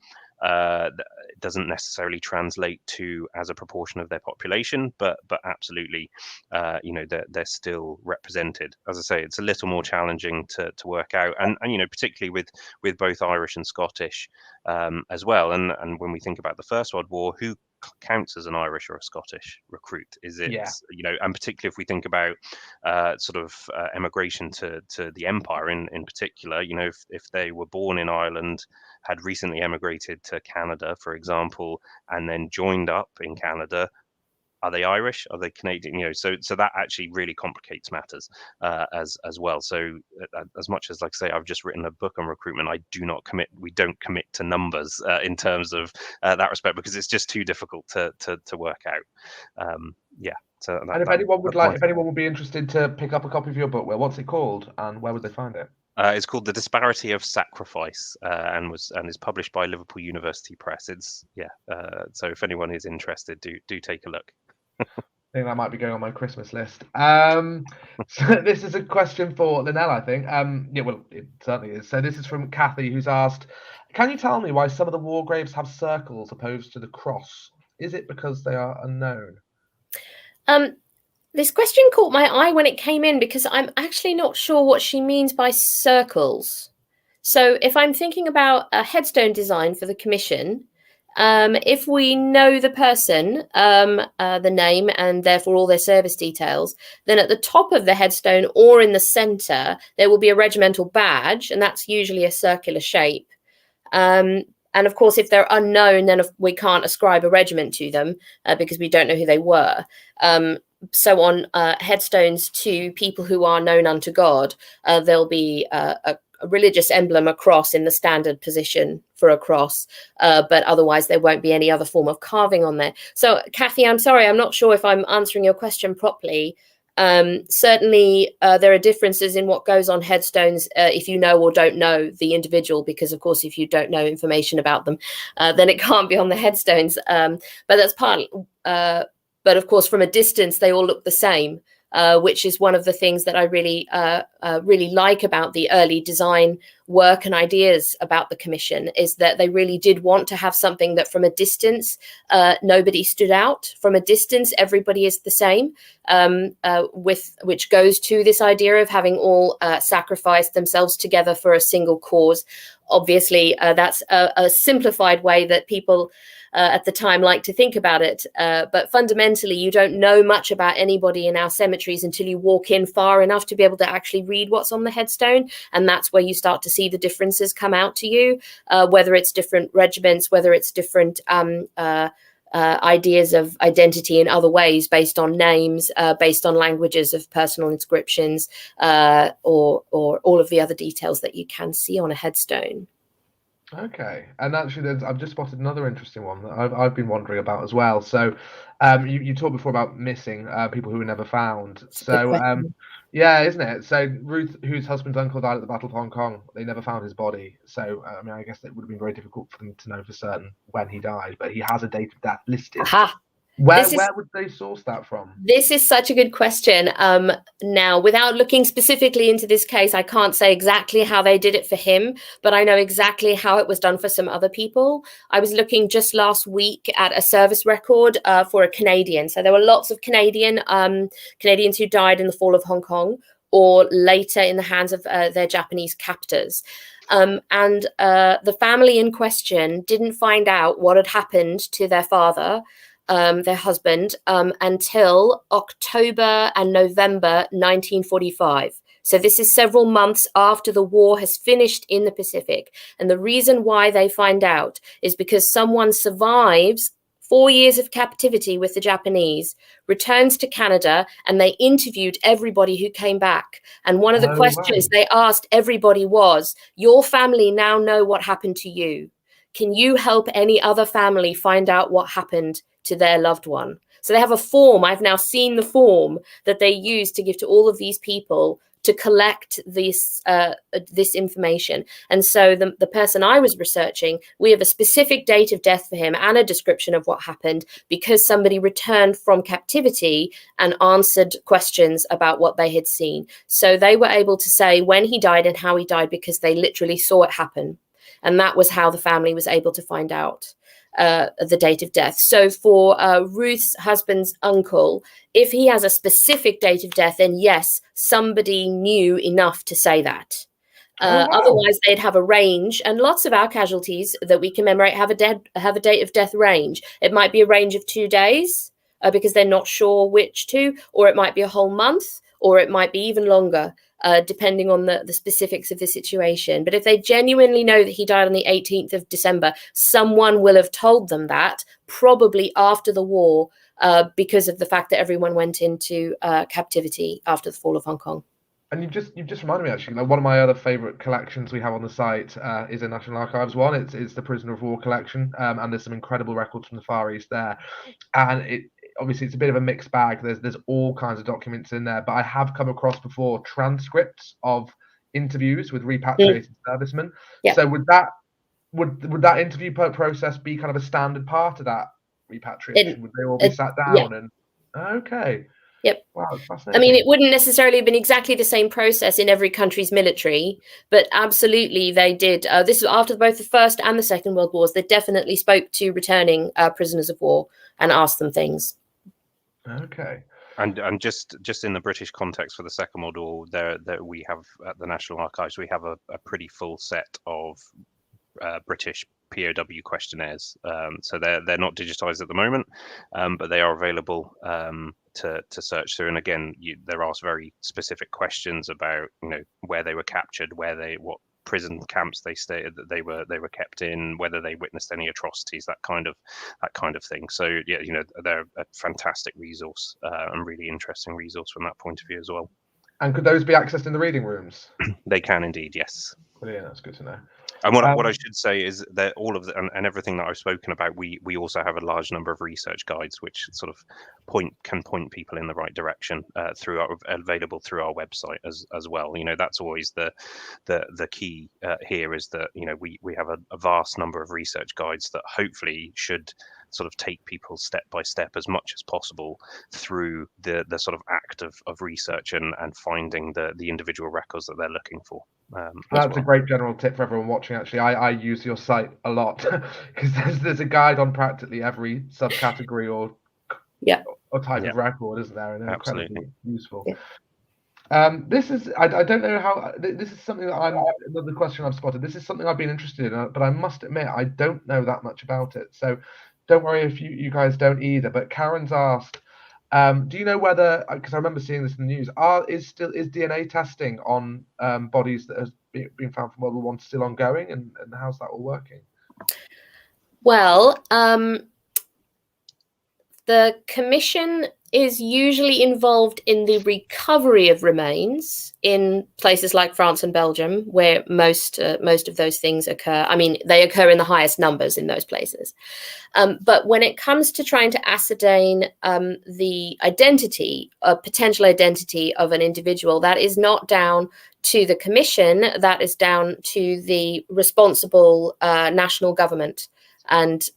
it doesn't necessarily translate to as a proportion of their population, but absolutely, they're still represented. As I say, it's a little more challenging to work out, and particularly with both Irish and Scottish as well. And when we think about the First World War, who counts as an Irish or a Scottish recruit? Is it, and particularly if we think about emigration to the Empire in particular, if they were born in Ireland, had recently emigrated to Canada, for example, and then joined up in Canada, are they Irish? Are they Canadian? You know, so that actually really complicates matters as well. So as much as, like I say, I've just written a book on recruitment, we don't commit to numbers in terms of that respect, because it's just too difficult to work out. Yeah. So and if anyone would be interested to pick up a copy of your book, well, what's it called, and where would they find it? It's called The Disparity of Sacrifice, and is published by Liverpool University Press. So if anyone is interested, do take a look. I think that might be going on my Christmas list. So this is a question for Lynelle, I think. Yeah, well, it certainly is. So this is from Kathy, who's asked, can you tell me why some of the war graves have circles opposed to the cross? Is it because they are unknown? This question caught my eye when it came in, because I'm actually not sure what she means by circles. So if I'm thinking about a headstone design for the commission, if we know the person, the name, and therefore all their service details, then at the top of the headstone or in the center, there will be a regimental badge, and that's usually a circular shape. And of course, if they're unknown, then we can't ascribe a regiment to them because we don't know who they were. So on headstones to people who are known unto God, there'll be a religious emblem, a cross in the standard position for a cross, but otherwise there won't be any other form of carving on there. So Kathy, I'm sorry, I'm not sure if I'm answering your question properly. Certainly there are differences in what goes on headstones if you know or don't know the individual, because of course if you don't know information about them, then it can't be on the headstones. But that's part. But of course, from a distance, they all look the same, which is one of the things that I really like about the early design work and ideas about the commission, is that they really did want to have something that from a distance, nobody stood out. From a distance, everybody is the same, which goes to this idea of having all sacrificed themselves together for a single cause. Obviously, that's a simplified way that people at the time like to think about it. But fundamentally, you don't know much about anybody in our cemeteries until you walk in far enough to be able to actually read what's on the headstone. And that's where you start to see the differences come out to you, whether it's different regiments, whether it's different ideas of identity in other ways, based on names, based on languages of personal inscriptions, or all of the other details that you can see on a headstone. Okay, and actually, I've just spotted another interesting one that I've been wondering about as well. So, you talked before about missing people who were never found. So, yeah, isn't it? So Ruth, whose husband's uncle died at the Battle of Hong Kong, they never found his body. So, I mean, I guess it would have been very difficult for them to know for certain when he died, but he has a date of death listed. Aha. Where would they source that from? This is such a good question. Now, without looking specifically into this case, I can't say exactly how they did it for him, but I know exactly how it was done for some other people. I was looking just last week at a service record for a Canadian. So there were lots of Canadians who died in the fall of Hong Kong, or later in the hands of their Japanese captors. And the family in question didn't find out what had happened to their father, their husband, until October and November 1945. So this is several months after the war has finished in the Pacific. And the reason why they find out is because someone survives 4 years of captivity with the Japanese, returns to Canada, and they interviewed everybody who came back. And one of the questions they asked everybody was, your family now know what happened to you. Can you help any other family find out what happened to their loved one? So they have a form. I've now seen the form that they use to give to all of these people to collect this information. And so the person I was researching, we have a specific date of death for him and a description of what happened, because somebody returned from captivity and answered questions about what they had seen. So they were able to say when he died and how he died, because they literally saw it happen. And that was how the family was able to find out the date of death. So for Ruth's husband's uncle, if he has a specific date of death, then yes, somebody knew enough to say that. Otherwise, they'd have a range, and lots of our casualties that we commemorate have a date of death range. It might be a range of 2 days because they're not sure which two, or it might be a whole month, or it might be even longer. depending on the specifics of the situation. But if they genuinely know that he died on the 18th of December, someone will have told them that, probably after the war, because of the fact that everyone went into captivity after the fall of Hong Kong. And you've just reminded me, actually, like one of my other favourite collections we have on the site is a National Archives one. It's the Prisoner of War collection, and there's some incredible records from the Far East there. And obviously it's a bit of a mixed bag. There's all kinds of documents in there, but I have come across before transcripts of interviews with repatriated servicemen. Yeah. So would that interview process be kind of a standard part of that repatriation? Would they all be sat down and okay? Yep. Wow, that's fascinating. I mean, it wouldn't necessarily have been exactly the same process in every country's military, but absolutely they did. This was after both the First and the Second World Wars. They definitely spoke to returning prisoners of war and asked them things. Okay. And just in the British context for the Second World War, there we have at the National Archives, we have a pretty full set of British POW questionnaires. So they're not digitized at the moment, but they are available to search through. And again, they're asked very specific questions about where they were captured, what prison camps they stayed that they were kept in, whether they witnessed any atrocities, that kind of thing. So yeah, they're a fantastic resource and really interesting resource from that point of view as well. And could those be accessed in the reading rooms? They can indeed, yes. Brilliant, that's good to know. And what I should say is that all of and everything that I've spoken about, we also have a large number of research guides which sort of can point people in the right direction available through our website as well. That's always the key here, is that we have a vast number of research guides that hopefully should sort of take people step by step as much as possible through the sort of act of research and finding the individual records that they're looking for. That's a great general tip for everyone watching. Actually, I use your site a lot because there's a guide on practically every subcategory or type of record, isn't there? And they're incredibly useful. Yeah. This is I don't know how this is something that another question I've spotted. This is something I've been interested in, but I must admit I don't know that much about it. So don't worry if you guys don't either. But Karen's asked, do you know whether, because I remember seeing this in the news, is DNA testing on bodies that has been found from World War I still ongoing, and how's that all working? Well, the Commission is usually involved in the recovery of remains in places like France and Belgium, where most of those things occur. I mean, they occur in the highest numbers in those places. But when it comes to trying to ascertain the potential identity of an individual, that is not down to the Commission, that is down to the responsible national government. And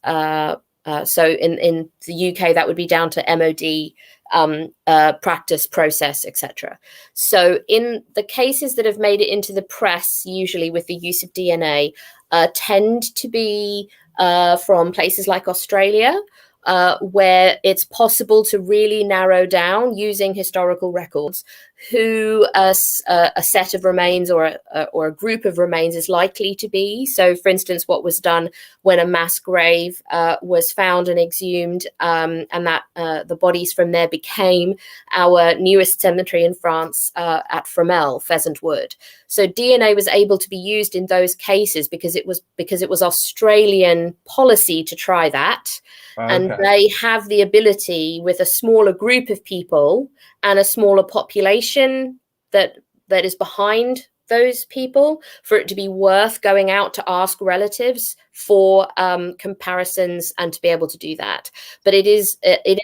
so in the UK, that would be down to MOD, practice, process, etc. So in the cases that have made it into the press, usually with the use of DNA, tend to be from places like Australia, where it's possible to really narrow down using historical records who a set of remains or a group of remains is likely to be. So, for instance, what was done when a mass grave was found and exhumed, and that the bodies from there became our newest cemetery in France at Fromelles, Pheasant Wood. So DNA was able to be used in those cases because it was Australian policy to try that. Okay. And they have the ability, with a smaller group of people and a smaller population that is behind those people, for it to be worth going out to ask relatives for comparisons and to be able to do that. But it is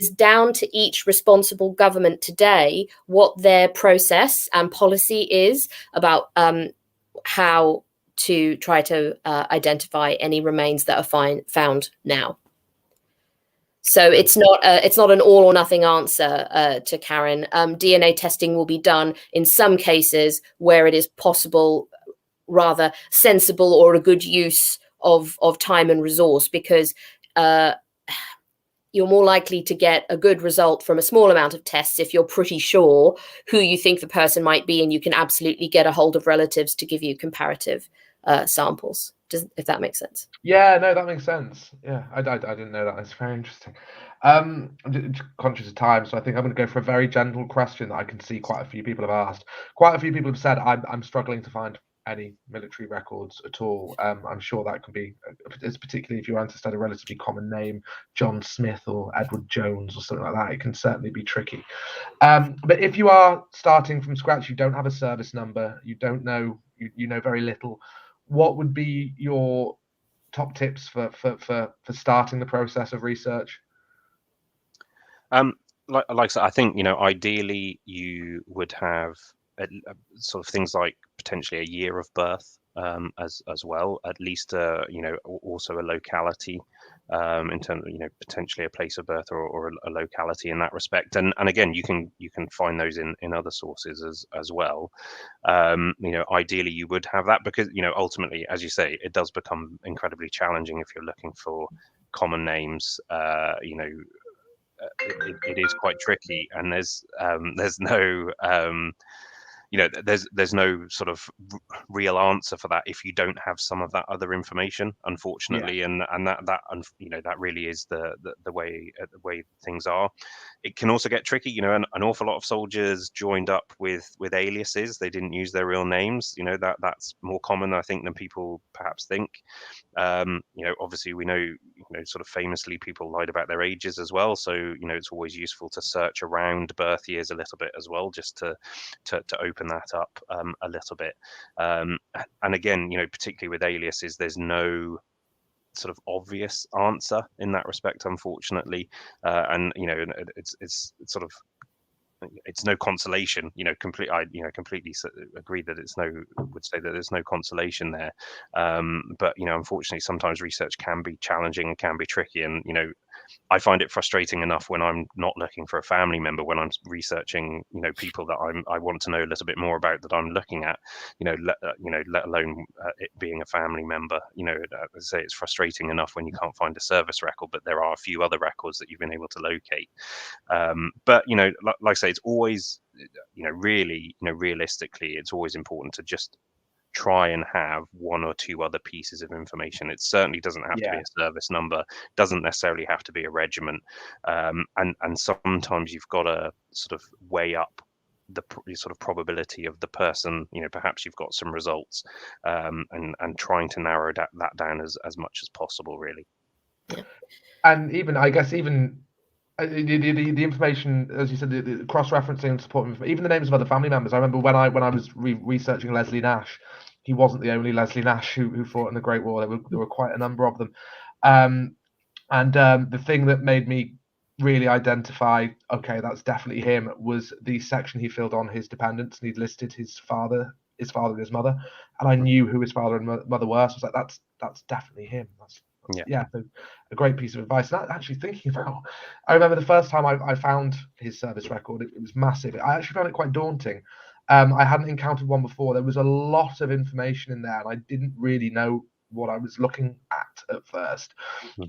down to each responsible government today what their process and policy is about how to try to identify any remains that are found now. So it's not an all or nothing answer to Karen. DNA testing will be done in some cases where it is possible, rather sensible, or a good use of time and resource, because you're more likely to get a good result from a small amount of tests if you're pretty sure who you think the person might be, and you can absolutely get a hold of relatives to give you comparative samples. If that makes sense. Yeah, no, that makes sense. Yeah, I didn't know that. That's very interesting. I'm conscious of time, so I think I'm going to go for a very general question that I can see quite a few people have asked. Quite a few people have said, I'm struggling to find any military records at all. I'm sure that can be, particularly if you're interested in a relatively common name, John Smith or Edward Jones or something like that, it can certainly be tricky. But if you are starting from scratch, you don't have a service number, you don't know, you know very little, what would be your top tips for starting the process of research? Like I said, I think, ideally you would have sort of things like potentially a year of birth, as well, at least also a locality, in terms of, potentially a place of birth or a locality in that respect. And again, you can find those in other sources as well. Ideally you would have that, because ultimately, as you say, it does become incredibly challenging if you're looking for common names. It is quite tricky, and there's no there's no sort of real answer for that if you don't have some of that other information, unfortunately. And that really is the way things are. It can also get tricky. An awful lot of soldiers joined up with aliases. They didn't use their real names. That's more common, I think, than people perhaps think. Obviously we know, sort of famously, people lied about their ages as well. So, it's always useful to search around birth years a little bit as well, just to open that up a little bit. And again, particularly with aliases, there's no sort of obvious answer in that respect, unfortunately. And it's sort of, it's no consolation. I completely agree that would say that there's no consolation there. But unfortunately, sometimes research can be challenging and can be tricky. And I find it frustrating enough when I'm not looking for a family member, when I'm researching, people that I want to know a little bit more about, that I'm looking at, let alone it being a family member. As I say, it's frustrating enough when you can't find a service record, but there are a few other records that you've been able to locate. But like I say, it's always, really, realistically, it's always important to just try and have one or two other pieces of information. It certainly doesn't have to be a service number, doesn't necessarily have to be a regiment. And sometimes you've got to sort of weigh up the sort of probability of the person. Perhaps you've got some results, and trying to narrow that down as much as possible, really. Yeah. And even, I guess, even the information, as you said, the cross-referencing and supporting, even the names of other family members. I remember when I was researching Leslie Nash, he wasn't the only Leslie Nash who fought in the Great War. There were quite a number of them. The thing that made me really identify, okay, that's definitely him, was the section he filled on his dependents, and he'd listed his father and his mother, and I knew who his father and mother were. So I was like, that's definitely him. A great piece of advice. And actually thinking about, I remember the first time I found his service record, it was massive. I actually found it quite daunting. I hadn't encountered one before. There was a lot of information in there, and I didn't really know what I was looking at first.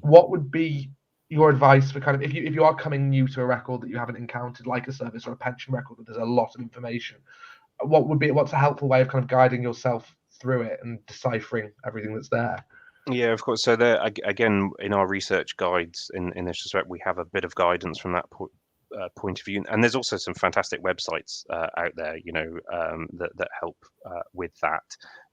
What would be your advice for kind of, if you are coming new to a record that you haven't encountered, like a service or a pension record, where there's a lot of information? What's a helpful way of kind of guiding yourself through it and deciphering everything that's there? Yeah, of course. So there, again, in our research guides, in this respect, we have a bit of guidance from that point of view, and there's also some fantastic websites out there, that help with that.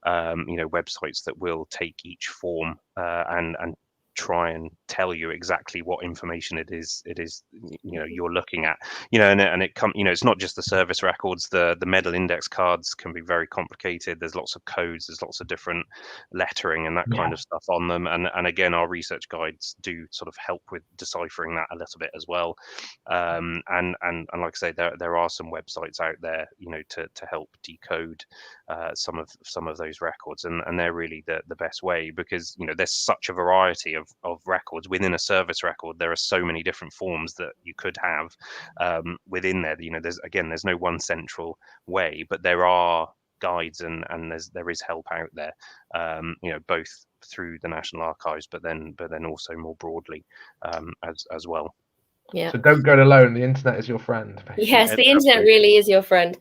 Websites that will take each form and try and tell you exactly what information it is you're looking at, and it's not just the service records. The medal index cards can be very complicated. There's lots of codes, there's lots of different lettering and that kind of stuff on them, and again, our research guides do sort of help with deciphering that a little bit as well. And like I say, there are some websites out there, to help decode some of those records, and they're really the best way, because there's such a variety of records within a service record. There are so many different forms that you could have within there. There's no one central way, but there are guides and there is help out there, both through the National Archives, but then also more broadly as well. Yeah. So don't go it alone. The internet is your friend. Basically. Yes, the internet really is your friend.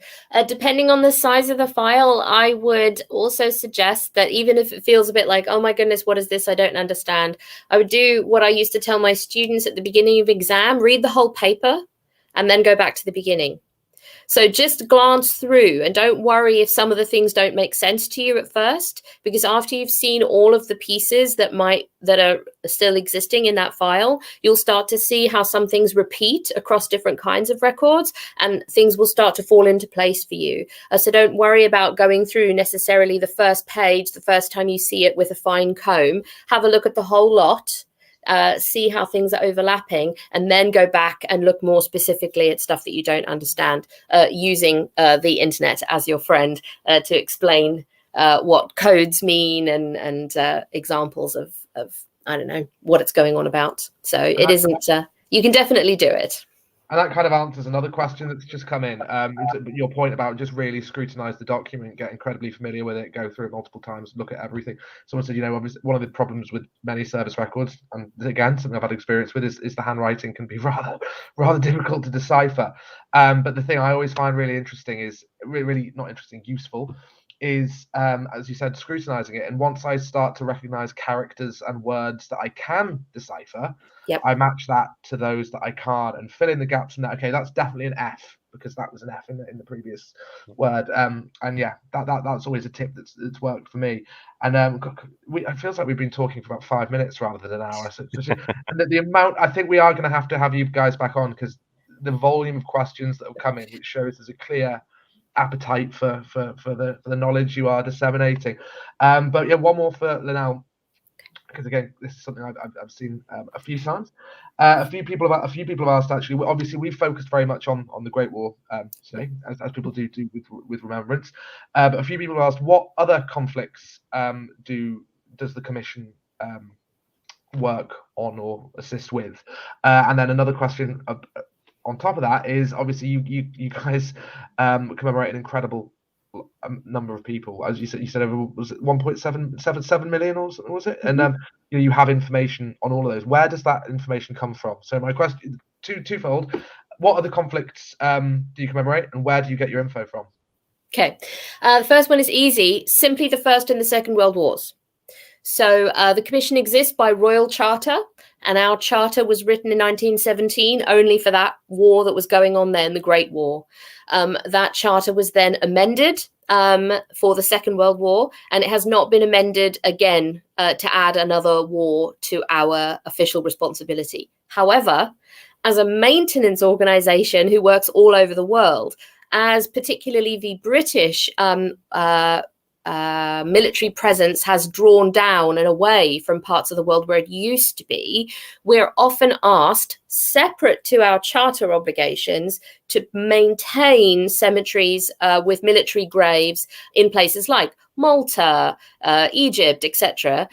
Depending on the size of the file, I would also suggest that even if it feels a bit like, oh my goodness, what is this? I don't understand. I would do what I used to tell my students at the beginning of exam, read the whole paper and then go back to the beginning. So just glance through and don't worry if some of the things don't make sense to you at first, because after you've seen all of the pieces that are still existing in that file, you'll start to see how some things repeat across different kinds of records and things will start to fall into place for you. So don't worry about going through necessarily the first page, the first time you see it with a fine comb. Have a look at the whole lot. See how things are overlapping, and then go back and look more specifically at stuff that you don't understand, using the internet as your friend to explain what codes mean and examples of I don't know what it's going on about. So it isn't. You can definitely do it. And that kind of answers another question that's just come in. Your point about just really scrutinize the document, get incredibly familiar with it, go through it multiple times, look at everything. Someone said, obviously one of the problems with many service records, and again, something I've had experience with, is the handwriting can be rather difficult to decipher. But the thing I always find really interesting is really not interesting, useful, is as you said, scrutinizing it. And once I start to recognize characters and words that I can decipher, yep, I match that to those that I can't and fill in the gaps in that. Okay, that's definitely an F because that was an F in the previous word. And yeah, that's always a tip that's worked for me. And it feels like we've been talking for about 5 minutes rather than an hour. So and the amount, I think we are going to have you guys back on, because the volume of questions that have come in, which shows there's a clear appetite for the knowledge you are disseminating. But yeah, one more for Leonard, because again, this is something I've seen a few times. A few people have asked, actually. Obviously, we've focused very much on the Great War today, as people do with Remembrance. But a few people have asked, what other conflicts does the Commission work on or assist with? And then another question on top of that is, obviously you guys commemorate an incredible number of people, as you said over, was it 1.777 million, or was it? Mm-hmm. And you have information on all of those. Where does that information come from? So my question, twofold: what other conflicts do you commemorate, and where do you get your info from? Okay, the first one is easy. Simply the First and the Second World Wars. So the Commission exists by royal charter, and our charter was written in 1917 only for that war that was going on then, the Great War. That charter was then amended for the Second World War, and it has not been amended again to add another war to our official responsibility. However, as a maintenance organization who works all over the world, as particularly the British military presence has drawn down and away from parts of the world where it used to be, we're often asked, separate to our charter obligations, to maintain cemeteries with military graves in places like Malta, Egypt, etc.,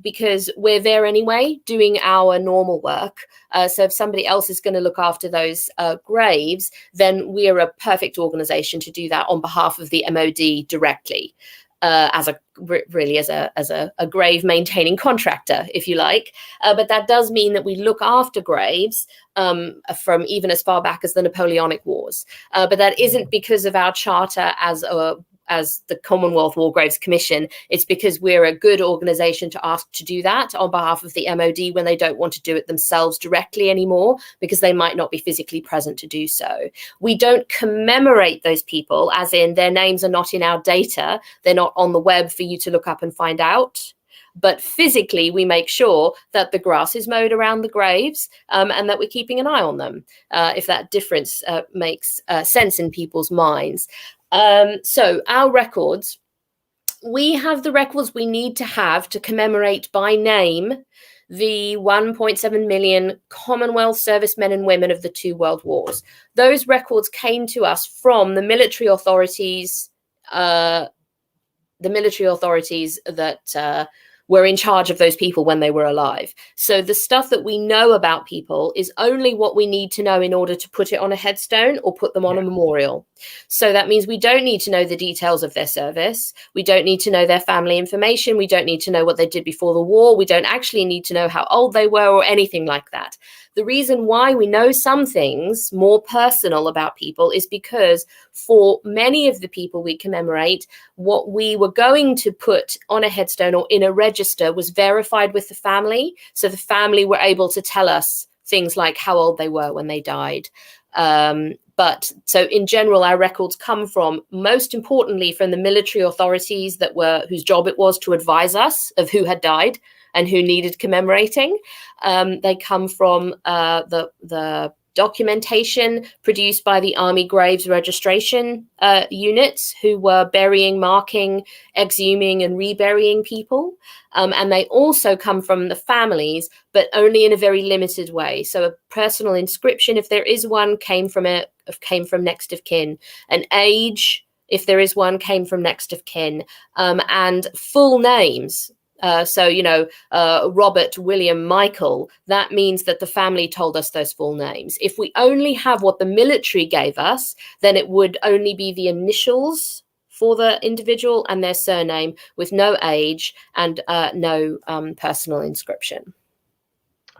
because we're there anyway doing our normal work. So if somebody else is going to look after those graves, then we're a perfect organization to do that on behalf of the MOD directly, as a grave maintaining contractor, if you like. But that does mean that we look after graves from even as far back as the Napoleonic Wars. But that isn't because of our charter as the Commonwealth War Graves Commission. It's because we're a good organization to ask to do that on behalf of the MOD when they don't want to do it themselves directly anymore, because they might not be physically present to do so. We don't commemorate those people, as in their names are not in our data. They're not on the web for you to look up and find out. But physically, we make sure that the grass is mowed around the graves and that we're keeping an eye on them, if that difference makes sense in people's minds. So our records, we have the records we need to have to commemorate by name the 1.7 million Commonwealth servicemen and women of the two world wars. Those records came to us from the military authorities that were in charge of those people when they were alive. So the stuff that we know about people is only what we need to know in order to put it on a headstone or put them on a memorial. So that means we don't need to know the details of their service. We don't need to know their family information. We don't need to know what they did before the war. We don't actually need to know how old they were or anything like that. the reason why we know some things more personal about people is because for many of the people we commemorate, what we were going to put on a headstone or in a register was verified with the family. So the family were able to tell us things like how old they were when they died. But so in general, our records come from, most importantly, from the military authorities whose job it was to advise us of who had died and who needed commemorating. They come from the documentation produced by the Army Graves Registration units, who were burying, marking, exhuming and reburying people. And they also come from the families, but only in a very limited way. So a personal inscription, if there is one, came from next of kin. An age, if there is one, came from next of kin. And full names. Robert, William, Michael, that means that the family told us those full names. If we only have what the military gave us, then it would only be the initials for the individual and their surname, with no age and no personal inscription.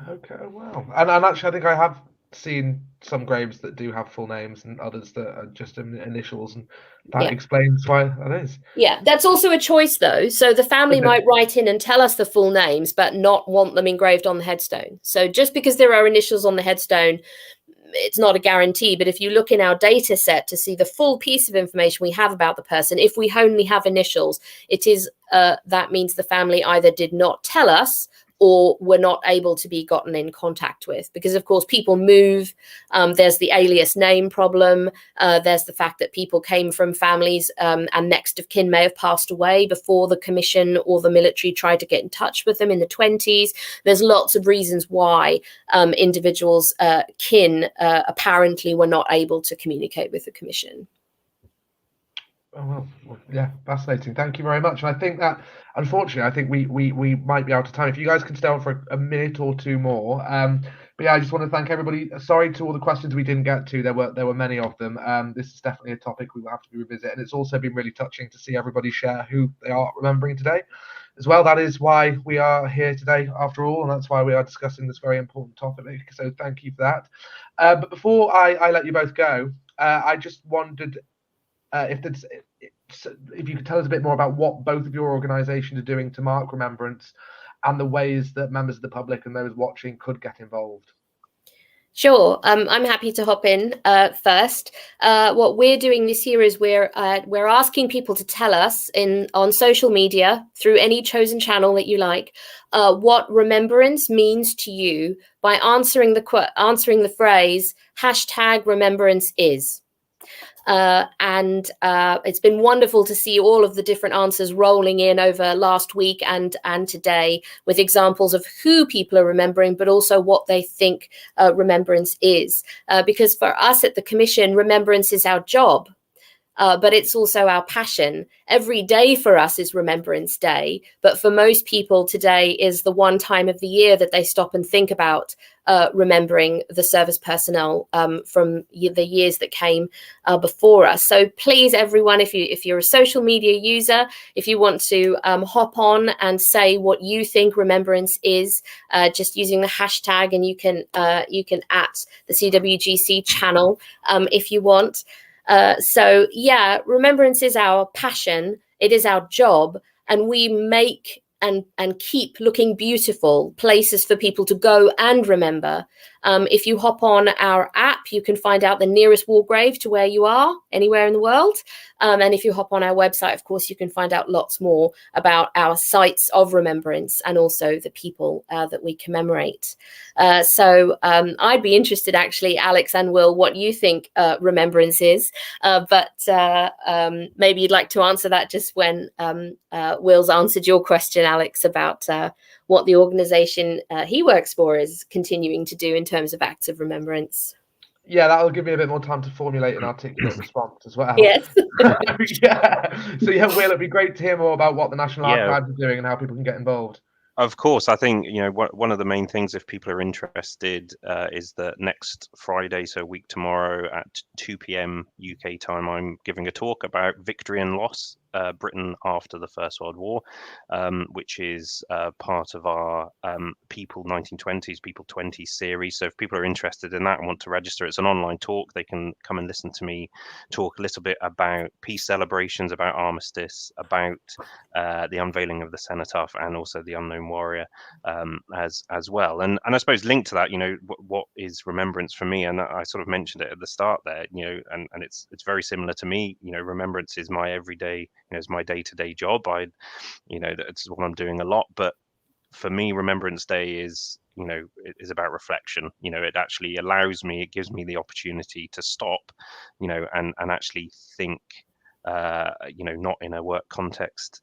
Okay, wow. And actually, I think I have seen some graves that do have full names and others that are just initials, and that explains why that is. Yeah, that's also a choice, though. So the family might write in and tell us the full names, but not want them engraved on the headstone. So just because there are initials on the headstone, it's not a guarantee. But if you look in our data set to see the full piece of information we have about the person, if we only have initials, it is that means the family either did not tell us or were not able to be gotten in contact with. Because, of course, people move. There's the alias name problem. There's the fact that people came from families and next of kin may have passed away before the commission or the military tried to get in touch with them in the 20s. There's lots of reasons why individuals' kin apparently were not able to communicate with the commission. Oh, well, yeah, fascinating. Thank you very much. And I think that, unfortunately, I think we might be out of time. If you guys can stay on for a minute or two more. But yeah, I just want to thank everybody. Sorry to all the questions we didn't get to. There were many of them. This is definitely a topic we will have to revisit. And it's also been really touching to see everybody share who they are remembering today as well. That is why we are here today, after all, and that's why we are discussing this very important topic. So thank you for that. But before I let you both go, I just wondered if you could tell us a bit more about what both of your organisations are doing to mark remembrance and the ways that members of the public and those watching could get involved. Sure, I'm happy to hop in first. What we're doing this year is we're asking people to tell us on social media through any chosen channel that you like what remembrance means to you by answering the phrase #remembrance_is. And it's been wonderful to see all of the different answers rolling in over last week and today, with examples of who people are remembering, but also what they think remembrance is. Because for us at the Commission, remembrance is our job. But it's also our passion. Every day for us is Remembrance Day, but for most people today is the one time of the year that they stop and think about remembering the service personnel from the years that came before us. So please, everyone, if you're a social media user, if you want to hop on and say what you think remembrance is, just using the hashtag, and you can at the CWGC channel if you want. So yeah, remembrance is our passion. It is our job, and we make and keep looking beautiful places for people to go and remember. If you hop on our app, you can find out the nearest war grave to where you are, anywhere in the world. And if you hop on our website, of course, you can find out lots more about our sites of remembrance and also the people that we commemorate. So I'd be interested, actually, Alex and Will, what you think remembrance is. But maybe you'd like to answer that just when Will's answered your question, Alex, about what the organisation he works for is continuing to do in terms of acts of remembrance. Yeah, that'll give me a bit more time to formulate an articulate response as well. Yes. Yeah. So yeah, Will, it'd be great to hear more about what the National Archives are doing and how people can get involved. Of course, I think, you know, one of the main things, if people are interested, is that next Friday, so a week tomorrow at 2 p.m. UK time, I'm giving a talk about victory and loss, Britain after the First World War, which is part of our People 1920s, People 20s series. So if people are interested in that and want to register, it's an online talk. They can come and listen to me talk a little bit about peace celebrations, about armistice, about the unveiling of the cenotaph, and also the unknown warrior as well. And I suppose linked to that, you know, what is remembrance for me? And I sort of mentioned it at the start there, you know, and it's very similar to me. You know, remembrance is my everyday, you know, it's my day-to-day job. You know, that's what I'm doing a lot. But for me, Remembrance Day is, you know, it is about reflection. You know, it actually allows me, it gives me the opportunity to stop, you know, and actually think, you know, not in a work context.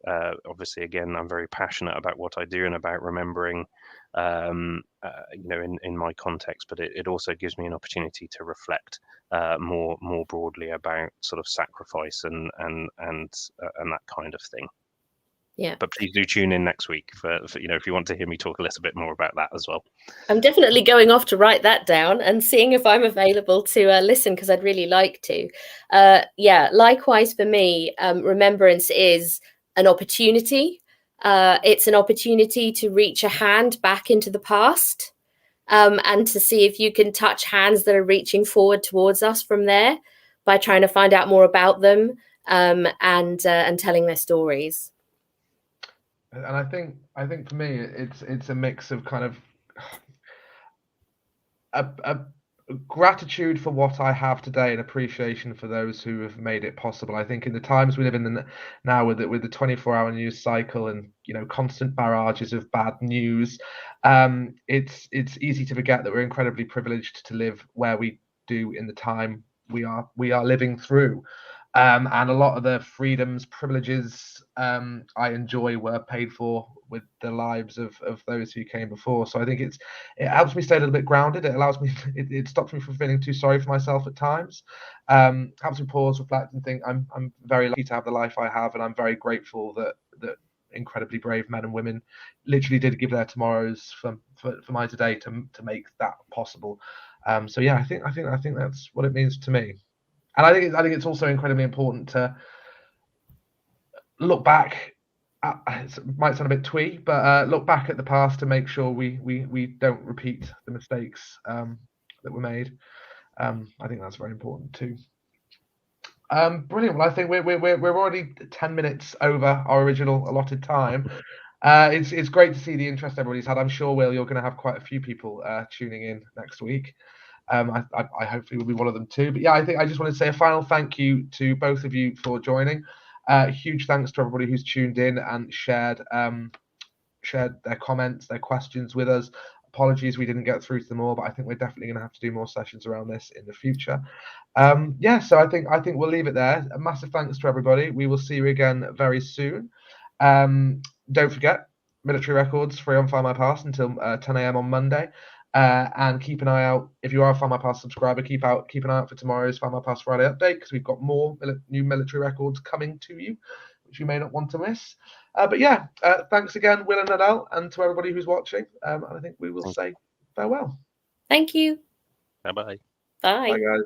Obviously, again, I'm very passionate about what I do and about remembering, you know, in my context, but it also gives me an opportunity to reflect more broadly about sort of sacrifice and that kind of thing. Yeah. But please do tune in next week for, you know, if you want to hear me talk a little bit more about that as well. I'm definitely going off to write that down and seeing if I'm available to listen, because I'd really like to. Yeah, likewise for me, remembrance is an opportunity. It's an opportunity to reach a hand back into the past, and to see if you can touch hands that are reaching forward towards us from there by trying to find out more about them, and telling their stories. And I think for me, it's a mix of kind of a gratitude for what I have today and appreciation for those who have made it possible. I think in the times we live in now, with the 24-hour news cycle and, you know, constant barrages of bad news, it's easy to forget that we're incredibly privileged to live where we do in the time we are living through. And a lot of the freedoms, privileges I enjoy were paid for with the lives of those who came before. So I think it helps me stay a little bit grounded. It allows me, it stops me from feeling too sorry for myself at times. Helps me pause, reflect, and think I'm very lucky to have the life I have, and I'm very grateful that incredibly brave men and women literally did give their tomorrows for my today to make that possible. So yeah, I think that's what it means to me. And I think it's also incredibly important to look back. It might sound a bit twee, but look back at the past to make sure we don't repeat the mistakes that were made. I think that's very important too. Brilliant. Well, I think we're already 10 minutes over our original allotted time. It's great to see the interest everybody's had. I'm sure, Will, you're going to have quite a few people tuning in next week. I hopefully will be one of them too. But yeah, I think I just want to say a final thank you to both of you for joining. Huge thanks to everybody who's tuned in and shared their comments, their questions with us. Apologies we didn't get through to them all, but I think we're definitely going to have to do more sessions around this in the future. Yeah, so I think we'll leave it there. A massive thanks to everybody. We will see you again very soon. Don't forget, military records free on Findmypast until 10 a.m. on Monday. And keep an eye out, if you are a Findmypast subscriber, keep an eye out for tomorrow's Findmypast Friday update, because we've got more new military records coming to you, which you may not want to miss. But yeah, thanks again, Will and Nadal, and to everybody who's watching. And I think we will say farewell. Thank you. Bye-bye. Bye. Bye, guys.